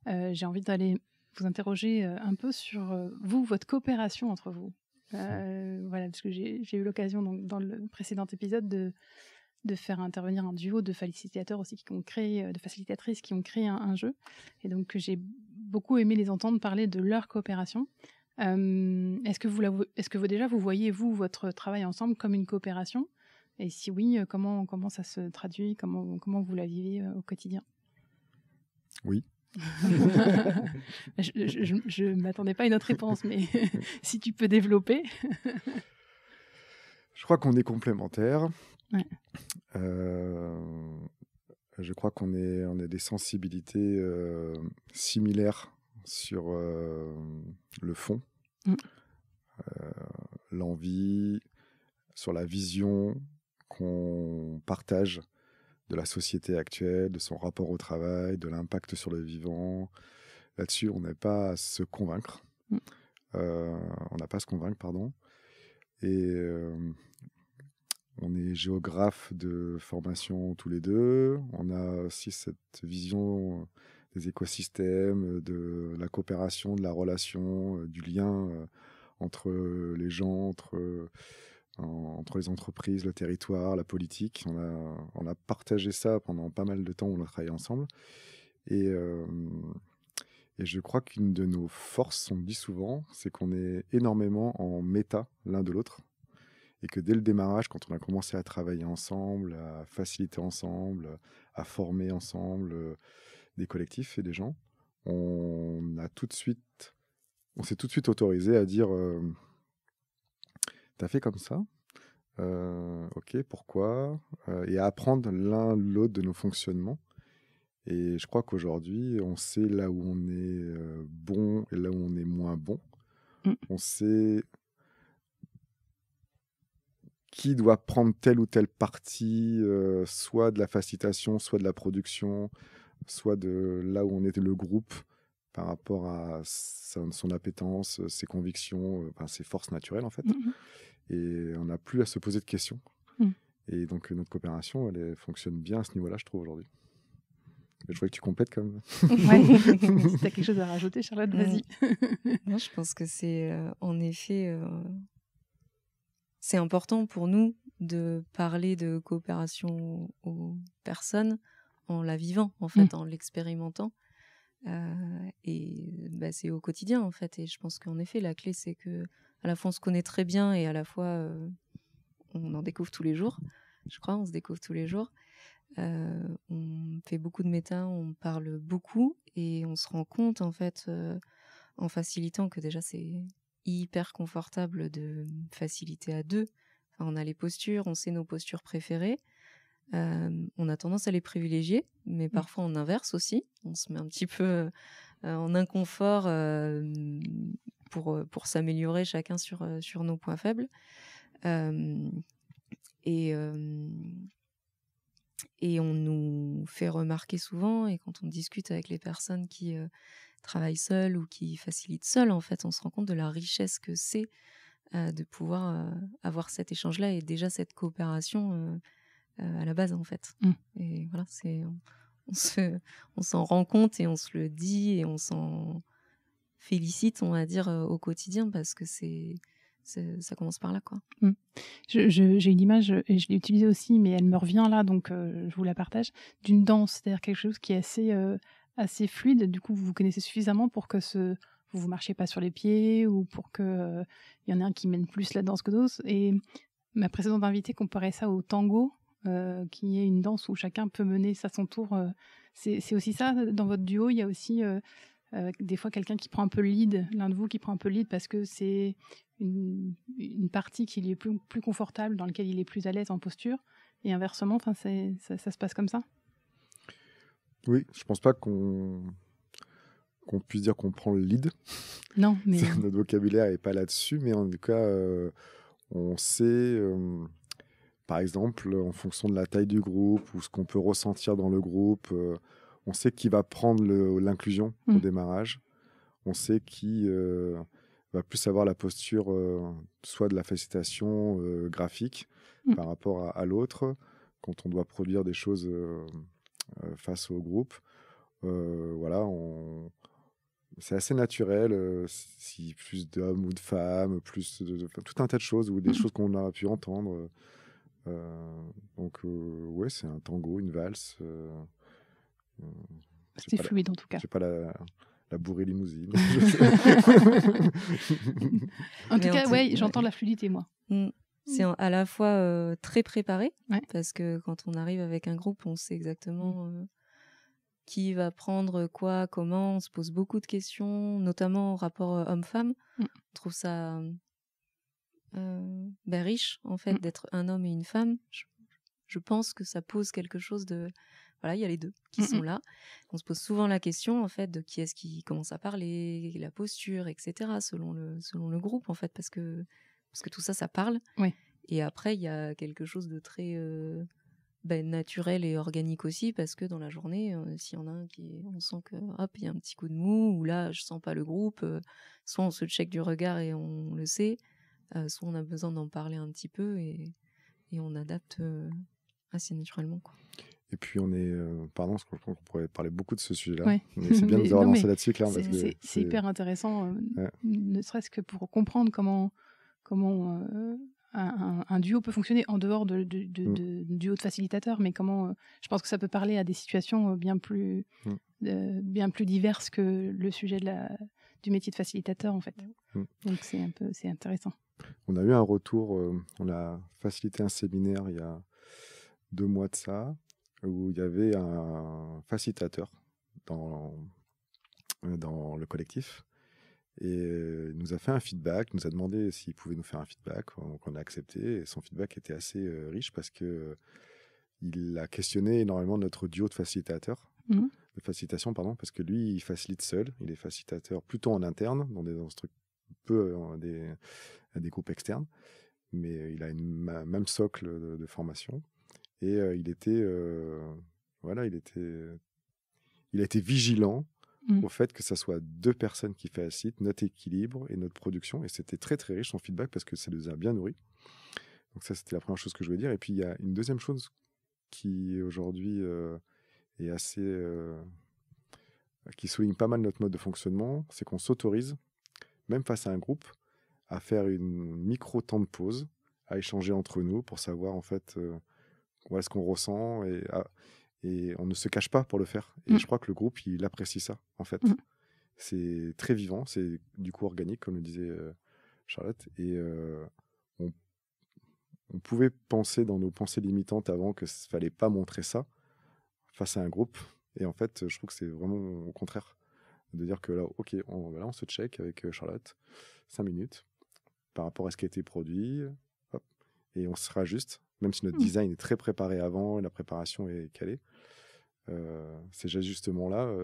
J'ai envie d'aller vous interroger un peu sur votre coopération entre vous. Voilà, parce que j'ai eu l'occasion dans le précédent épisode de faire intervenir un duo de facilitateurs aussi de facilitatrices qui ont créé un jeu. Et donc j'ai beaucoup aimé les entendre parler de leur coopération. Est-ce que vous déjà vous voyez votre travail ensemble comme une coopération? Et si oui, comment ça se traduit? Comment vous la vivez au quotidien? Oui. Je ne m'attendais pas à une autre réponse, mais si tu peux développer. Je crois qu'on est complémentaires. Ouais. Je crois qu'on a des sensibilités similaires sur le fond, l'envie, sur la vision qu'on partage de la société actuelle, de son rapport au travail, de l'impact sur le vivant. Là-dessus, on n'a pas à se convaincre. On n'a pas à se convaincre, pardon. Et on est géographes de formation tous les deux. On a aussi cette vision des écosystèmes, de la coopération, de la relation, du lien entre les gens, entre les entreprises, le territoire, la politique. On a partagé ça pendant pas mal de temps où on a travaillé ensemble. Et je crois qu'une de nos forces, on le dit souvent, c'est qu'on est énormément en méta l'un de l'autre. Et que dès le démarrage, quand on a commencé à travailler ensemble, à faciliter ensemble, à former ensemble des collectifs et des gens, on s'est tout de suite autorisé à dire t'as fait comme ça, ok, pourquoi, et à apprendre l'un l'autre de nos fonctionnements. Et je crois qu'aujourd'hui, on sait là où on est bon et là où on est moins bon. On sait qui doit prendre telle ou telle partie, soit de la facilitation, soit de la production, soit de là où on est le groupe par rapport à son appétence, ses convictions, ses forces naturelles en fait. Et on n'a plus à se poser de questions. Et donc notre coopération, elle fonctionne bien à ce niveau-là, je trouve, aujourd'hui. Mais je voudrais que tu complètes quand même. Ouais. Si tu as quelque chose à rajouter, Charlotte, vas-y. Moi, je pense que c'est en effet... c'est important pour nous de parler de coopération aux personnes en la vivant, en fait, en l'expérimentant. Et c'est au quotidien, en fait. Et je pense qu'en effet, la clé, c'est que à la fois on se connaît très bien et à la fois on en découvre tous les jours. Je crois, on se découvre tous les jours. On fait beaucoup de méta, on parle beaucoup et on se rend compte, en fait, en facilitant, que déjà c'est hyper confortable de faciliter à deux. Enfin, on a les postures, on sait nos postures préférées. On a tendance à les privilégier, mais parfois on inverse aussi. On se met un petit peu en inconfort pour s'améliorer chacun sur nos points faibles. Et on nous fait remarquer souvent, et quand on discute avec les personnes qui travaillent seules ou qui facilitent seules, en fait, on se rend compte de la richesse que c'est de pouvoir avoir cet échange-là et déjà cette coopération à la base, en fait. Et voilà, on s'en rend compte et on se le dit et on s'en félicite, on va dire, au quotidien, parce que ça commence par là, quoi. J'ai une image, et je l'ai utilisée aussi, mais elle me revient là, donc je vous la partage, d'une danse, c'est-à-dire quelque chose qui est assez fluide. Du coup, vous vous connaissez suffisamment pour que vous marchiez pas sur les pieds, ou pour que y en ait un qui mène plus la danse que d'autres. Et ma précédente invitée comparait ça au tango, qui est une danse où chacun peut mener ça à son tour. C'est aussi ça, dans votre duo, il y a aussi des fois quelqu'un qui prend un peu le lead, l'un de vous qui prend un peu le lead parce que c'est une partie qui lui est plus confortable, dans laquelle il est plus à l'aise en posture, et inversement, ça se passe comme ça. Oui, je pense pas qu'on puisse dire qu'on prend le lead. Non, mais notre vocabulaire n'est pas là-dessus, mais en tout cas, on sait, par exemple, en fonction de la taille du groupe ou ce qu'on peut ressentir dans le groupe, on sait qui va prendre l'inclusion au démarrage. On sait qui va plus avoir la posture soit de la facilitation graphique par rapport à l'autre, quand on doit produire des choses face au groupe. Voilà, c'est assez naturel, si plus d'hommes ou de femmes, tout un tas de choses, ou des choses qu'on a pu entendre. Donc, ouais, c'est un tango, une valse. c'est fluide en tout cas. J'ai pas la bourrée limousine. En tout cas, ouais, j'entends la fluidité, moi. C'est à la fois très préparé, parce que quand on arrive avec un groupe, on sait exactement qui va prendre quoi, comment. On se pose beaucoup de questions, notamment au rapport homme-femme. On trouve ça riche, en fait, d'être un homme et une femme. Je pense que ça pose quelque chose de... Voilà, il y a les deux qui sont là. On se pose souvent la question, en fait, de qui est-ce qui commence à parler, la posture, etc., selon le groupe, en fait, parce que tout ça, ça parle. Oui. Et après, il y a quelque chose de très naturel et organique aussi, parce que dans la journée, s'il y en a un on sent que hop, il y a un petit coup de mou, ou là, je sens pas le groupe, soit on se check du regard et on le sait, soit on a besoin d'en parler un petit peu et on adapte assez naturellement, quoi. Et puis on est, pardon, parce que je pense qu'on pourrait parler beaucoup de ce sujet-là, ouais. mais c'est bien de nous avoir lancé là-dessus, Claire. C'est hyper intéressant, ne serait-ce que pour comprendre comment un duo peut fonctionner en dehors du duo de facilitateurs, mais comment je pense que ça peut parler à des situations bien plus diverses que le sujet du métier de facilitateur, en fait. Donc c'est intéressant. On a eu un retour, on a facilité un séminaire il y a 2 mois de ça, où il y avait un facilitateur dans le collectif, et il nous a fait un feedback, nous a demandé s'il pouvait nous faire un feedback, donc on a accepté, et son feedback était assez riche, parce que il a questionné énormément notre duo de facilitateurs, de facilitation, pardon, parce que lui, il facilite seul, il est facilitateur plutôt en interne, dans des groupes externes, mais il a une même socle de formation, et il a été vigilant au fait que ça soit 2 personnes qui facilitent notre équilibre et notre production, et c'était très très riche son feedback, parce que ça nous a bien nourris. Donc ça, c'était la première chose que je voulais dire. Et puis il y a une deuxième chose qui aujourd'hui est assez qui souligne pas mal notre mode de fonctionnement, c'est qu'on s'autorise, même face à un groupe, à faire une micro temps de pause, à échanger entre nous pour savoir en fait voilà ce qu'on ressent, et on ne se cache pas pour le faire. Et je crois que le groupe, il apprécie ça, en fait. C'est très vivant, c'est du coup organique, comme le disait Charlotte. Et on pouvait penser dans nos pensées limitantes avant qu'il ne fallait pas montrer ça face à un groupe. Et en fait, je trouve que c'est vraiment au contraire. De dire que là, ok, on se check avec Charlotte, 5 minutes, par rapport à ce qui a été produit, hop, et on se rajuste. Même si notre design est très préparé avant, la préparation est calée, ces ajustements-là,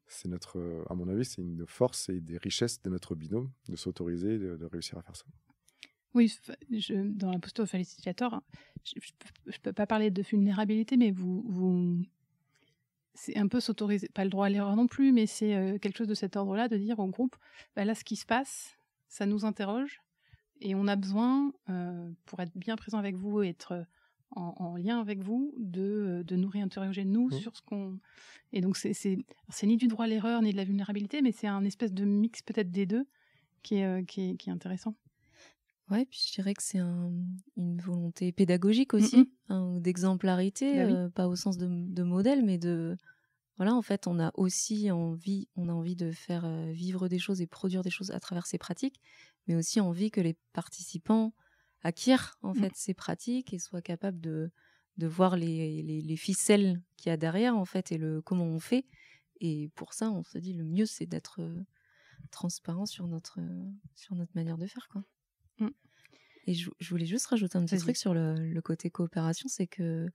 c'est notre, à mon avis, c'est une force et des richesses de notre binôme de s'autoriser, de réussir à faire ça. Oui, dans la posture de facilitateur, je peux pas parler de vulnérabilité, mais c'est un peu s'autoriser, pas le droit à l'erreur non plus, mais c'est quelque chose de cet ordre-là, de dire au groupe, là, ce qui se passe, ça nous interroge, et on a besoin, pour être bien présent avec vous et être en lien avec vous, de nous réinterroger, nous, sur ce qu'on... Et donc, c'est ni du droit à l'erreur, ni de la vulnérabilité, mais c'est un espèce de mix peut-être des deux qui est intéressant. Ouais, puis je dirais que c'est une volonté pédagogique aussi, d'exemplarité, pas au sens de modèle, mais voilà, en fait, on a envie de faire vivre des choses et produire des choses à travers ces pratiques, mais aussi envie que les participants acquièrent en fait ces pratiques et soient capables de voir les ficelles qu'il y a derrière en fait et comment on fait. Et pour ça, on se dit le mieux c'est d'être transparent sur notre manière de faire, quoi. Et je voulais juste rajouter un petit truc sur le côté coopération, c'est que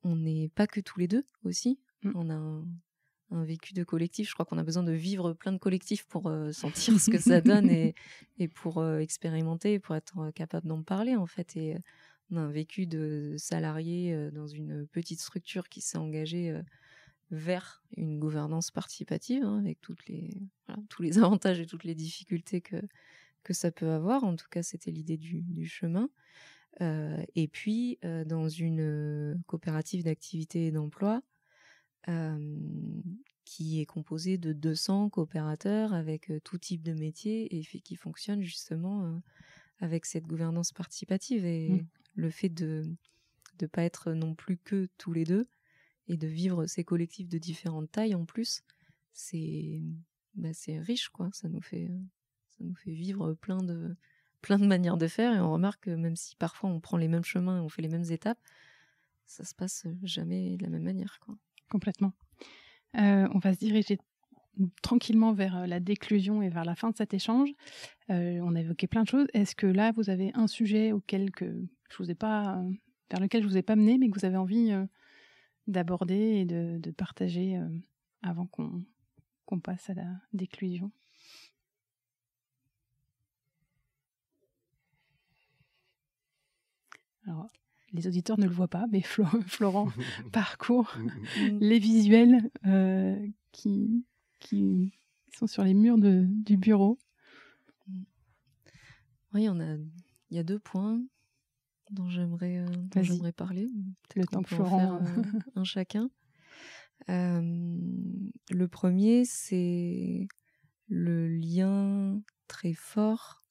on n'est pas que tous les deux aussi. On a un vécu de collectif. Je crois qu'on a besoin de vivre plein de collectifs pour sentir ce que ça donne et pour expérimenter, pour être capable d'en parler en fait. Et on a un vécu de salarié dans une petite structure qui s'est engagée vers une gouvernance participative, avec tous les avantages et toutes les difficultés que ça peut avoir. En tout cas, c'était l'idée du chemin. Et puis, dans une coopérative d'activité et d'emploi qui est composée de 200 coopérateurs avec tout type de métier et qui fonctionne justement avec cette gouvernance participative. Et le fait de ne pas être non plus que tous les deux et de vivre ces collectifs de différentes tailles en plus, c'est riche, quoi. Ça nous fait vivre plein de manières de faire, et on remarque que même si parfois on prend les mêmes chemins et on fait les mêmes étapes, ça se passe jamais de la même manière, quoi. Complètement. On va se diriger tranquillement vers la déclusion et vers la fin de cet échange. On a évoqué plein de choses. Est-ce que là, vous avez un sujet vers lequel je vous ai pas mené, mais que vous avez envie d'aborder et de partager avant qu'on passe à la déclusion? Alors, les auditeurs ne le voient pas, mais Florent parcourt les visuels qui sont sur les murs du bureau. Oui, il y a 2 points dont j'aimerais parler. Le temps que Florent faire un chacun. Le premier, c'est le lien très fort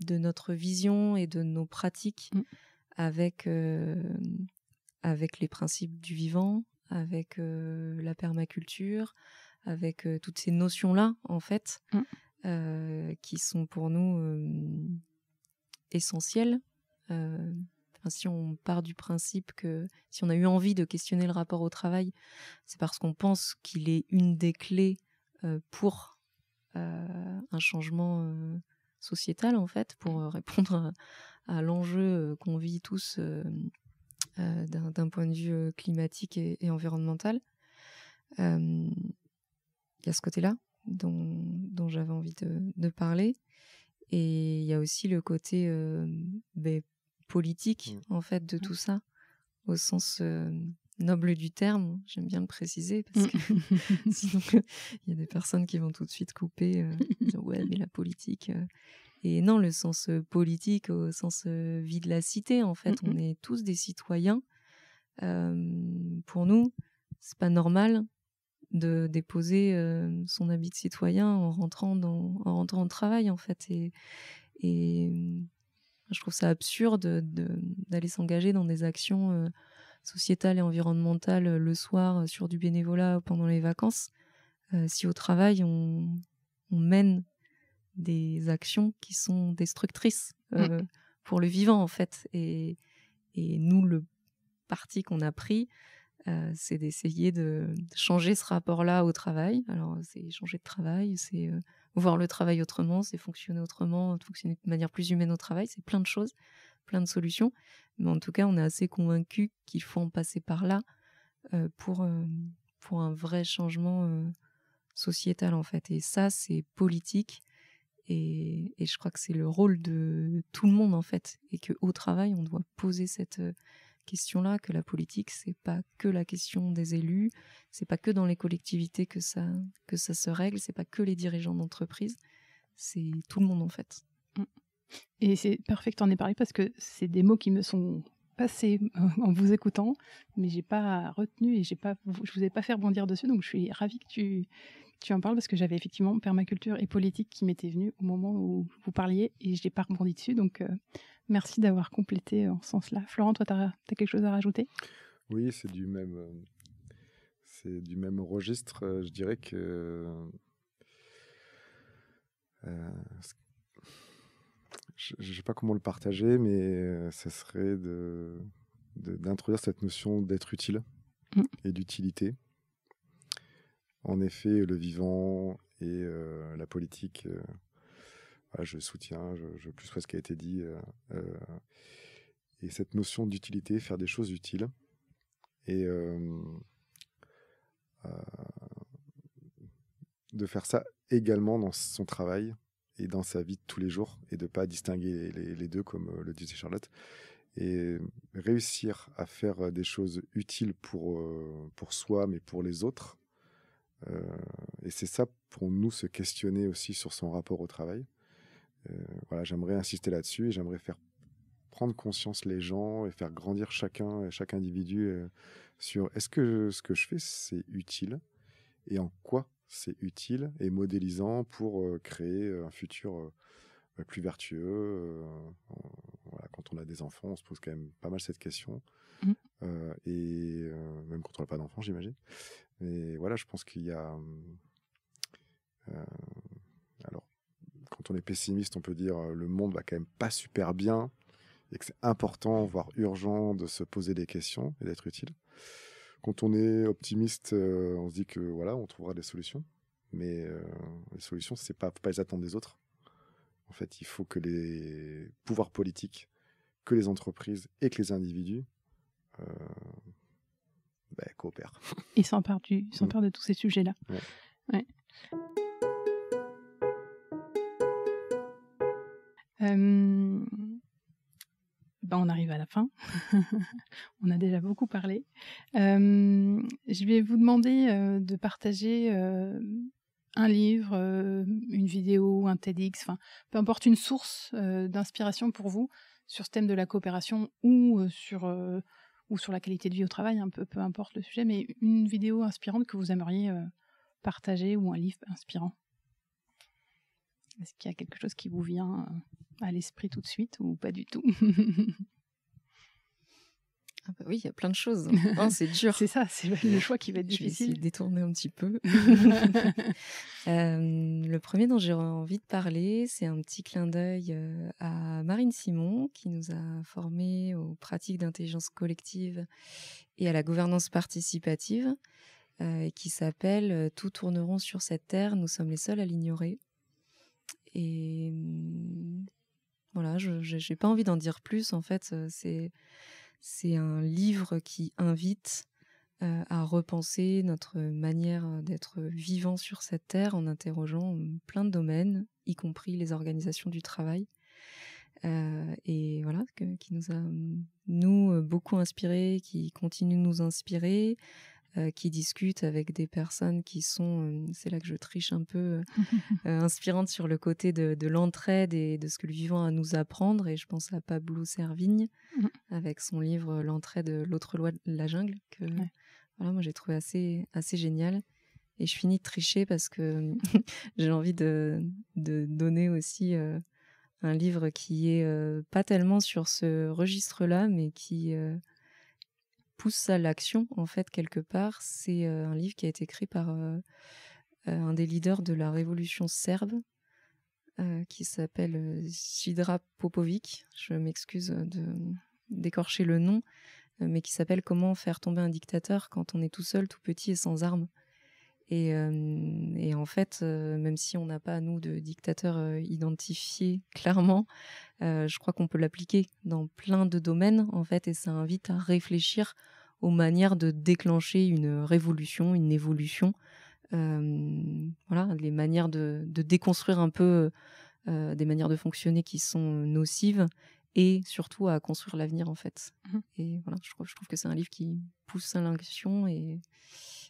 de notre vision et de nos pratiques avec les principes du vivant, avec la permaculture, avec toutes ces notions-là, en fait, qui sont pour nous essentielles. Si on part du principe que si on a eu envie de questionner le rapport au travail, c'est parce qu'on pense qu'il est une des clés pour un changement sociétal, en fait, pour répondre à l'enjeu qu'on vit tous d'un point de vue climatique et environnemental. Il y a ce côté-là dont j'avais envie de parler. Et il y a aussi le côté politique, en fait, de tout ça, au sens noble du terme. J'aime bien le préciser, parce que sinon, il y a des personnes qui vont tout de suite couper, dire, ouais, mais la politique... Et non, le sens politique au sens vie de la cité, en fait. On est tous des citoyens. Pour nous, c'est pas normal de déposer son habit de citoyen en rentrant au travail, en fait. Et je trouve ça absurde d'aller s'engager dans des actions sociétales et environnementales le soir sur du bénévolat pendant les vacances, si au travail on mène des actions qui sont destructrices pour le vivant, en fait. Et nous, le parti qu'on a pris, c'est d'essayer de changer ce rapport-là au travail. Alors, c'est changer de travail, c'est voir le travail autrement, c'est fonctionner autrement, fonctionner de manière plus humaine au travail. C'est plein de choses, plein de solutions. Mais en tout cas, on est assez convaincus qu'il faut en passer par là pour pour un vrai changement sociétal en fait. Et ça, c'est politique. Et je crois que c'est le rôle de tout le monde en fait. Et qu'au travail, on doit poser cette question-là, que la politique, c'est pas que la question des élus, c'est pas que dans les collectivités que ça se règle, c'est pas que les dirigeants d'entreprise, c'est tout le monde en fait. Et c'est parfait que tu en aies parlé parce que c'est des mots qui me sont passés en vous écoutant, mais j'ai pas retenu et je vous ai pas fait rebondir dessus, donc je suis ravie que tu en parles parce que j'avais effectivement permaculture et politique qui m'étaient venus au moment où vous parliez et je n'ai pas rebondi dessus, donc merci d'avoir complété en ce sens-là. Florent, toi, tu as quelque chose à rajouter ? Oui, c'est du même registre. Je dirais que je ne sais pas comment le partager, mais ça serait d'introduire cette notion d'être utile et d'utilité. En effet, le vivant et la politique, je soutiens, je plus ce qui a été dit. Et cette notion d'utilité, faire des choses utiles. Et de faire ça également dans son travail et dans sa vie de tous les jours, et de ne pas distinguer les deux, comme le disait Charlotte. Et réussir à faire des choses utiles pour soi, mais pour les autres. Et c'est ça, pour nous, se questionner aussi sur son rapport au travail. Voilà, j'aimerais insister là-dessus et j'aimerais faire prendre conscience les gens et faire grandir chaque individu sur est-ce que ce que je fais, c'est utile et en quoi c'est utile et modélisant pour créer un futur plus vertueux. Voilà, quand on a des enfants, on se pose quand même pas mal cette question. Et même quand on n'a pas d'enfants, j'imagine. Mais voilà, je pense qu'il y a... alors, quand on est pessimiste, on peut dire le monde va quand même pas super bien et que c'est important, voire urgent, de se poser des questions et d'être utile. Quand on est optimiste, on se dit que voilà, on trouvera des solutions. Mais les solutions, faut pas les attendre des autres. En fait, il faut que les pouvoirs politiques, que les entreprises et que les individus coopèrent. Et s'emparent de tous ces sujets-là. Ouais. On arrive à la fin. On a déjà beaucoup parlé. Je vais vous demander de partager un livre, une vidéo, un TEDx, peu importe, une source d'inspiration pour vous sur ce thème de la coopération ou sur la qualité de vie au travail, peu importe le sujet, mais une vidéo inspirante que vous aimeriez partager ou un livre inspirant. Est-ce qu'il y a quelque chose qui vous vient à l'esprit tout de suite ou pas du tout ? Ah bah oui, il y a plein de choses. Oh, c'est dur. C'est ça, c'est le choix qui va être difficile. Je vais essayer de détourner un petit peu. Le premier dont j'ai envie de parler, c'est un petit clin d'œil à Marine Simon, qui nous a formés aux pratiques d'intelligence collective et à la gouvernance participative, qui s'appelle « Tout tourneront sur cette terre, nous sommes les seuls à l'ignorer ». Et voilà, je n'ai pas envie d'en dire plus. En fait, c'est un livre qui invite à repenser notre manière d'être vivant sur cette terre en interrogeant plein de domaines, y compris les organisations du travail. Et voilà, qui nous a, beaucoup inspirés, qui continue de nous inspirer, qui discute avec des personnes qui sont, c'est là que je triche un peu, inspirantes sur le côté de l'entraide et de ce que le vivant a à nous apprendre. Et je pense à Pablo Servigne, avec son livre « L'entraide, l'autre loi de la jungle », que voilà, moi j'ai trouvé assez génial. Et je finis de tricher parce que j'ai envie de donner aussi un livre qui est pas tellement sur ce registre-là, mais qui... pousse à l'action, en fait, quelque part. C'est un livre qui a été écrit par un des leaders de la révolution serbe, qui s'appelle Sidra Popovic. Je m'excuse d'écorcher le nom, mais qui s'appelle « Comment faire tomber un dictateur quand on est tout seul, tout petit et sans armes ». Et en fait, même si on n'a pas, nous, de dictateur identifié clairement, je crois qu'on peut l'appliquer dans plein de domaines, en fait, et ça invite à réfléchir aux manières de déclencher une révolution, une évolution. Voilà, les manières de déconstruire un peu des manières de fonctionner qui sont nocives et surtout à construire l'avenir en fait. Et voilà, je trouve que c'est un livre qui pousse à l'action et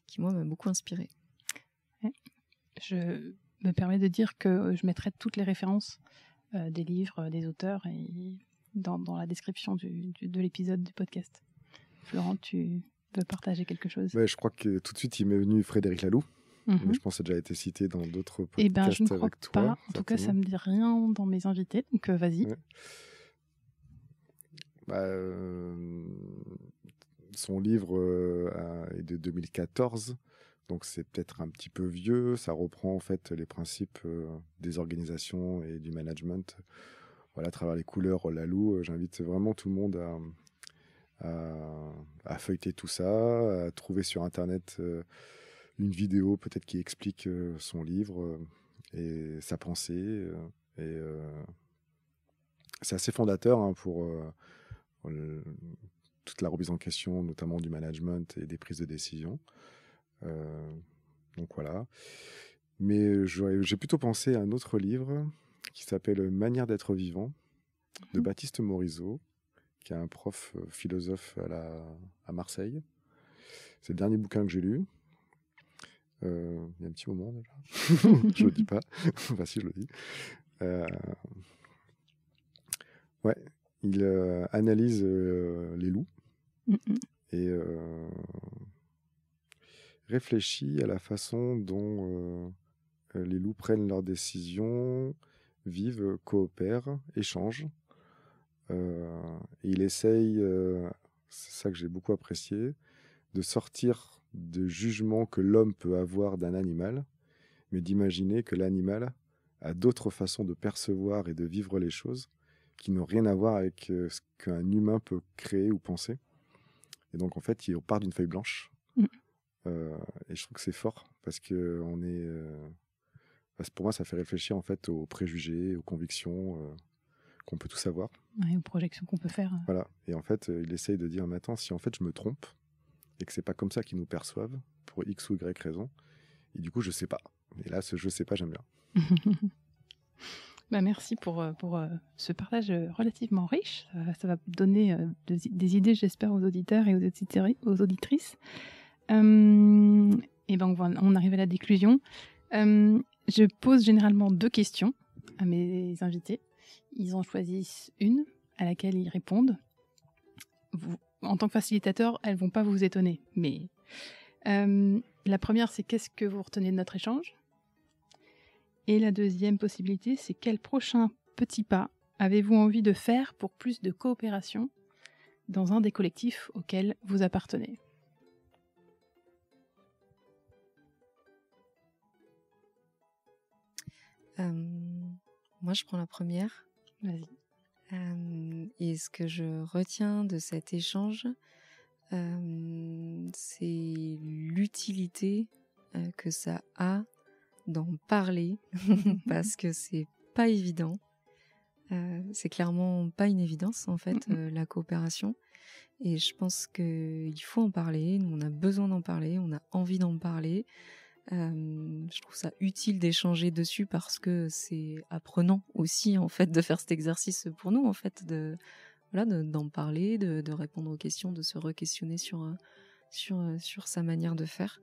qui moi m'a beaucoup inspirée. Ouais. Je me permets de dire que je mettrai toutes les références des livres, des auteurs et dans la description de l'épisode du podcast. Florent, tu veux partager quelque chose? Je crois que tout de suite il m'est venu Frédéric Laloux. Mais je pense que ça a déjà été cité dans d'autres podcasts je ne crois avec toi. Pas. En tout cas, ça me dit rien dans mes invités, donc vas-y. Ouais. Son livre est de 2014, donc c'est peut-être un petit peu vieux. Ça reprend en fait les principes des organisations et du management. Voilà, à travers les couleurs Laloux, j'invite vraiment tout le monde à feuilleter tout ça, à trouver sur Internet une vidéo peut-être qui explique son livre et sa pensée. C'est assez fondateur pour toute la remise en question, notamment du management et des prises de décision. Donc voilà. Mais j'ai plutôt pensé à un autre livre qui s'appelle Manière d'être vivant de Baptiste Morisot, qui est un prof philosophe à Marseille. C'est le dernier bouquin que j'ai lu. Il y a un petit moment déjà. Je le dis pas. Enfin si, je le dis. Ouais, il analyse les loups et réfléchit à la façon dont les loups prennent leurs décisions, vivent, coopèrent, échangent. Et il essaye, c'est ça que j'ai beaucoup apprécié, de sortir de jugement que l'homme peut avoir d'un animal, mais d'imaginer que l'animal a d'autres façons de percevoir et de vivre les choses qui n'ont rien à voir avec ce qu'un humain peut créer ou penser. Et donc, en fait, il part d'une feuille blanche. Et je trouve que c'est fort parce que pour moi, ça fait réfléchir en fait aux préjugés, aux convictions qu'on peut tous avoir. Ouais, aux projections qu'on peut faire. Voilà. Et en fait, il essaye de dire, mais attends, si en fait je me trompe et que c'est pas comme ça qu'ils nous perçoivent pour X ou Y raison, et du coup, je sais pas. Et là, ce je sais pas, j'aime bien. Merci pour ce partage relativement riche. Ça va donner des idées, j'espère, aux auditeurs et aux auditrices. Et ben on arrive à la déclusion. Je pose généralement 2 questions à mes invités. Ils en choisissent une à laquelle ils répondent. En tant que facilitateur, elles vont pas vous étonner. Mais la première, c'est qu'est-ce que vous retenez de notre échange ? Et la deuxième possibilité, c'est quel prochain petit pas avez-vous envie de faire pour plus de coopération dans un des collectifs auxquels vous appartenez ? Moi, je prends la première. Vas-y. Et ce que je retiens de cet échange, c'est l'utilité que ça a d'en parler parce que c'est pas évident. C'est clairement pas une évidence en fait, la coopération. Et je pense qu'il faut en parler. Nous, on a besoin d'en parler. On a envie d'en parler. Je trouve ça utile d'échanger dessus parce que c'est apprenant aussi en fait de faire cet exercice pour nous en fait d'en parler, de répondre aux questions, de se re-questionner sur sa manière de faire.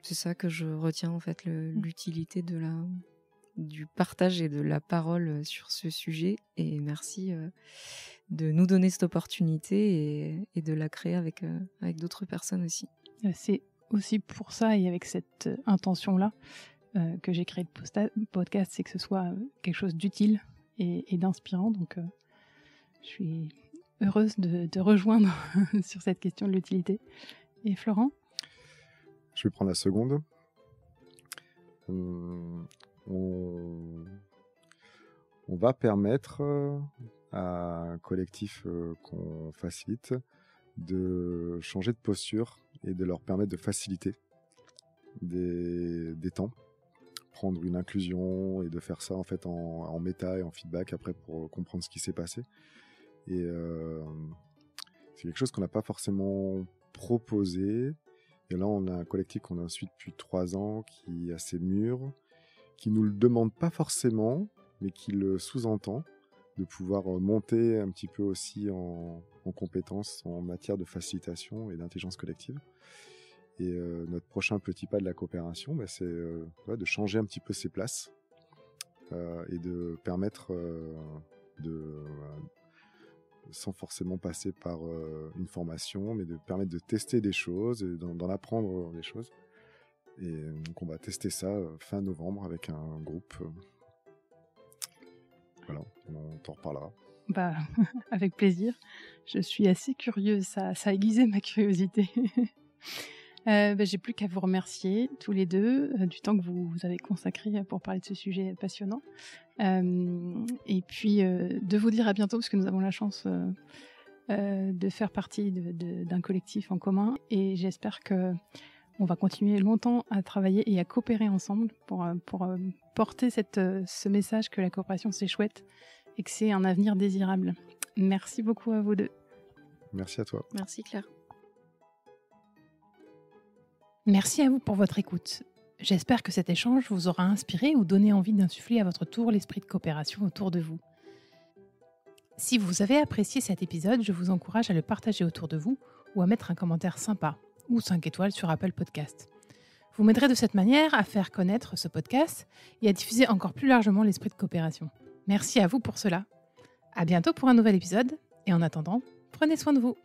C'est ça que je retiens en fait, l'utilité du partage et de la parole sur ce sujet. Et merci de nous donner cette opportunité et de la créer avec d'autres personnes aussi. C'est aussi pour ça et avec cette intention-là que j'ai créé le podcast, c'est que ce soit quelque chose d'utile et d'inspirant. Donc, je suis heureuse de rejoindre sur cette question de l'utilité. Et Florent ? Je vais prendre la seconde. On va permettre à un collectif qu'on facilite de changer de posture et de leur permettre de faciliter des temps, prendre une inclusion et de faire ça en fait en méta et en feedback après pour comprendre ce qui s'est passé. Et C'est quelque chose qu'on n'a pas forcément proposé. Et là, on a un collectif qu'on a suivi depuis 3 ans, qui est assez mûr, qui nous le demande pas forcément, mais qui le sous-entend, de pouvoir monter un petit peu aussi en compétences en matière de facilitation et d'intelligence collective. Et notre prochain petit pas de la coopération, c'est de changer un petit peu ses places et de permettre sans forcément passer par une formation, mais de permettre de tester des choses et d'en apprendre des choses. Et donc on va tester ça fin novembre avec un groupe. Voilà, on t'en reparlera. Avec plaisir. Je suis assez curieuse, ça a aiguisé ma curiosité. J'ai plus qu'à vous remercier tous les deux du temps que vous avez consacré pour parler de ce sujet passionnant. Et puis de vous dire à bientôt, parce que nous avons la chance de faire partie d'un collectif en commun. Et j'espère qu'on va continuer longtemps à travailler et à coopérer ensemble pour porter ce message que la coopération, c'est chouette et que c'est un avenir désirable. Merci beaucoup à vous deux. Merci à toi. Merci Claire. Merci à vous pour votre écoute. J'espère que cet échange vous aura inspiré ou donné envie d'insuffler à votre tour l'esprit de coopération autour de vous. Si vous avez apprécié cet épisode, je vous encourage à le partager autour de vous ou à mettre un commentaire sympa ou 5 étoiles sur Apple Podcast. Vous m'aiderez de cette manière à faire connaître ce podcast et à diffuser encore plus largement l'esprit de coopération. Merci à vous pour cela. À bientôt pour un nouvel épisode et en attendant, prenez soin de vous.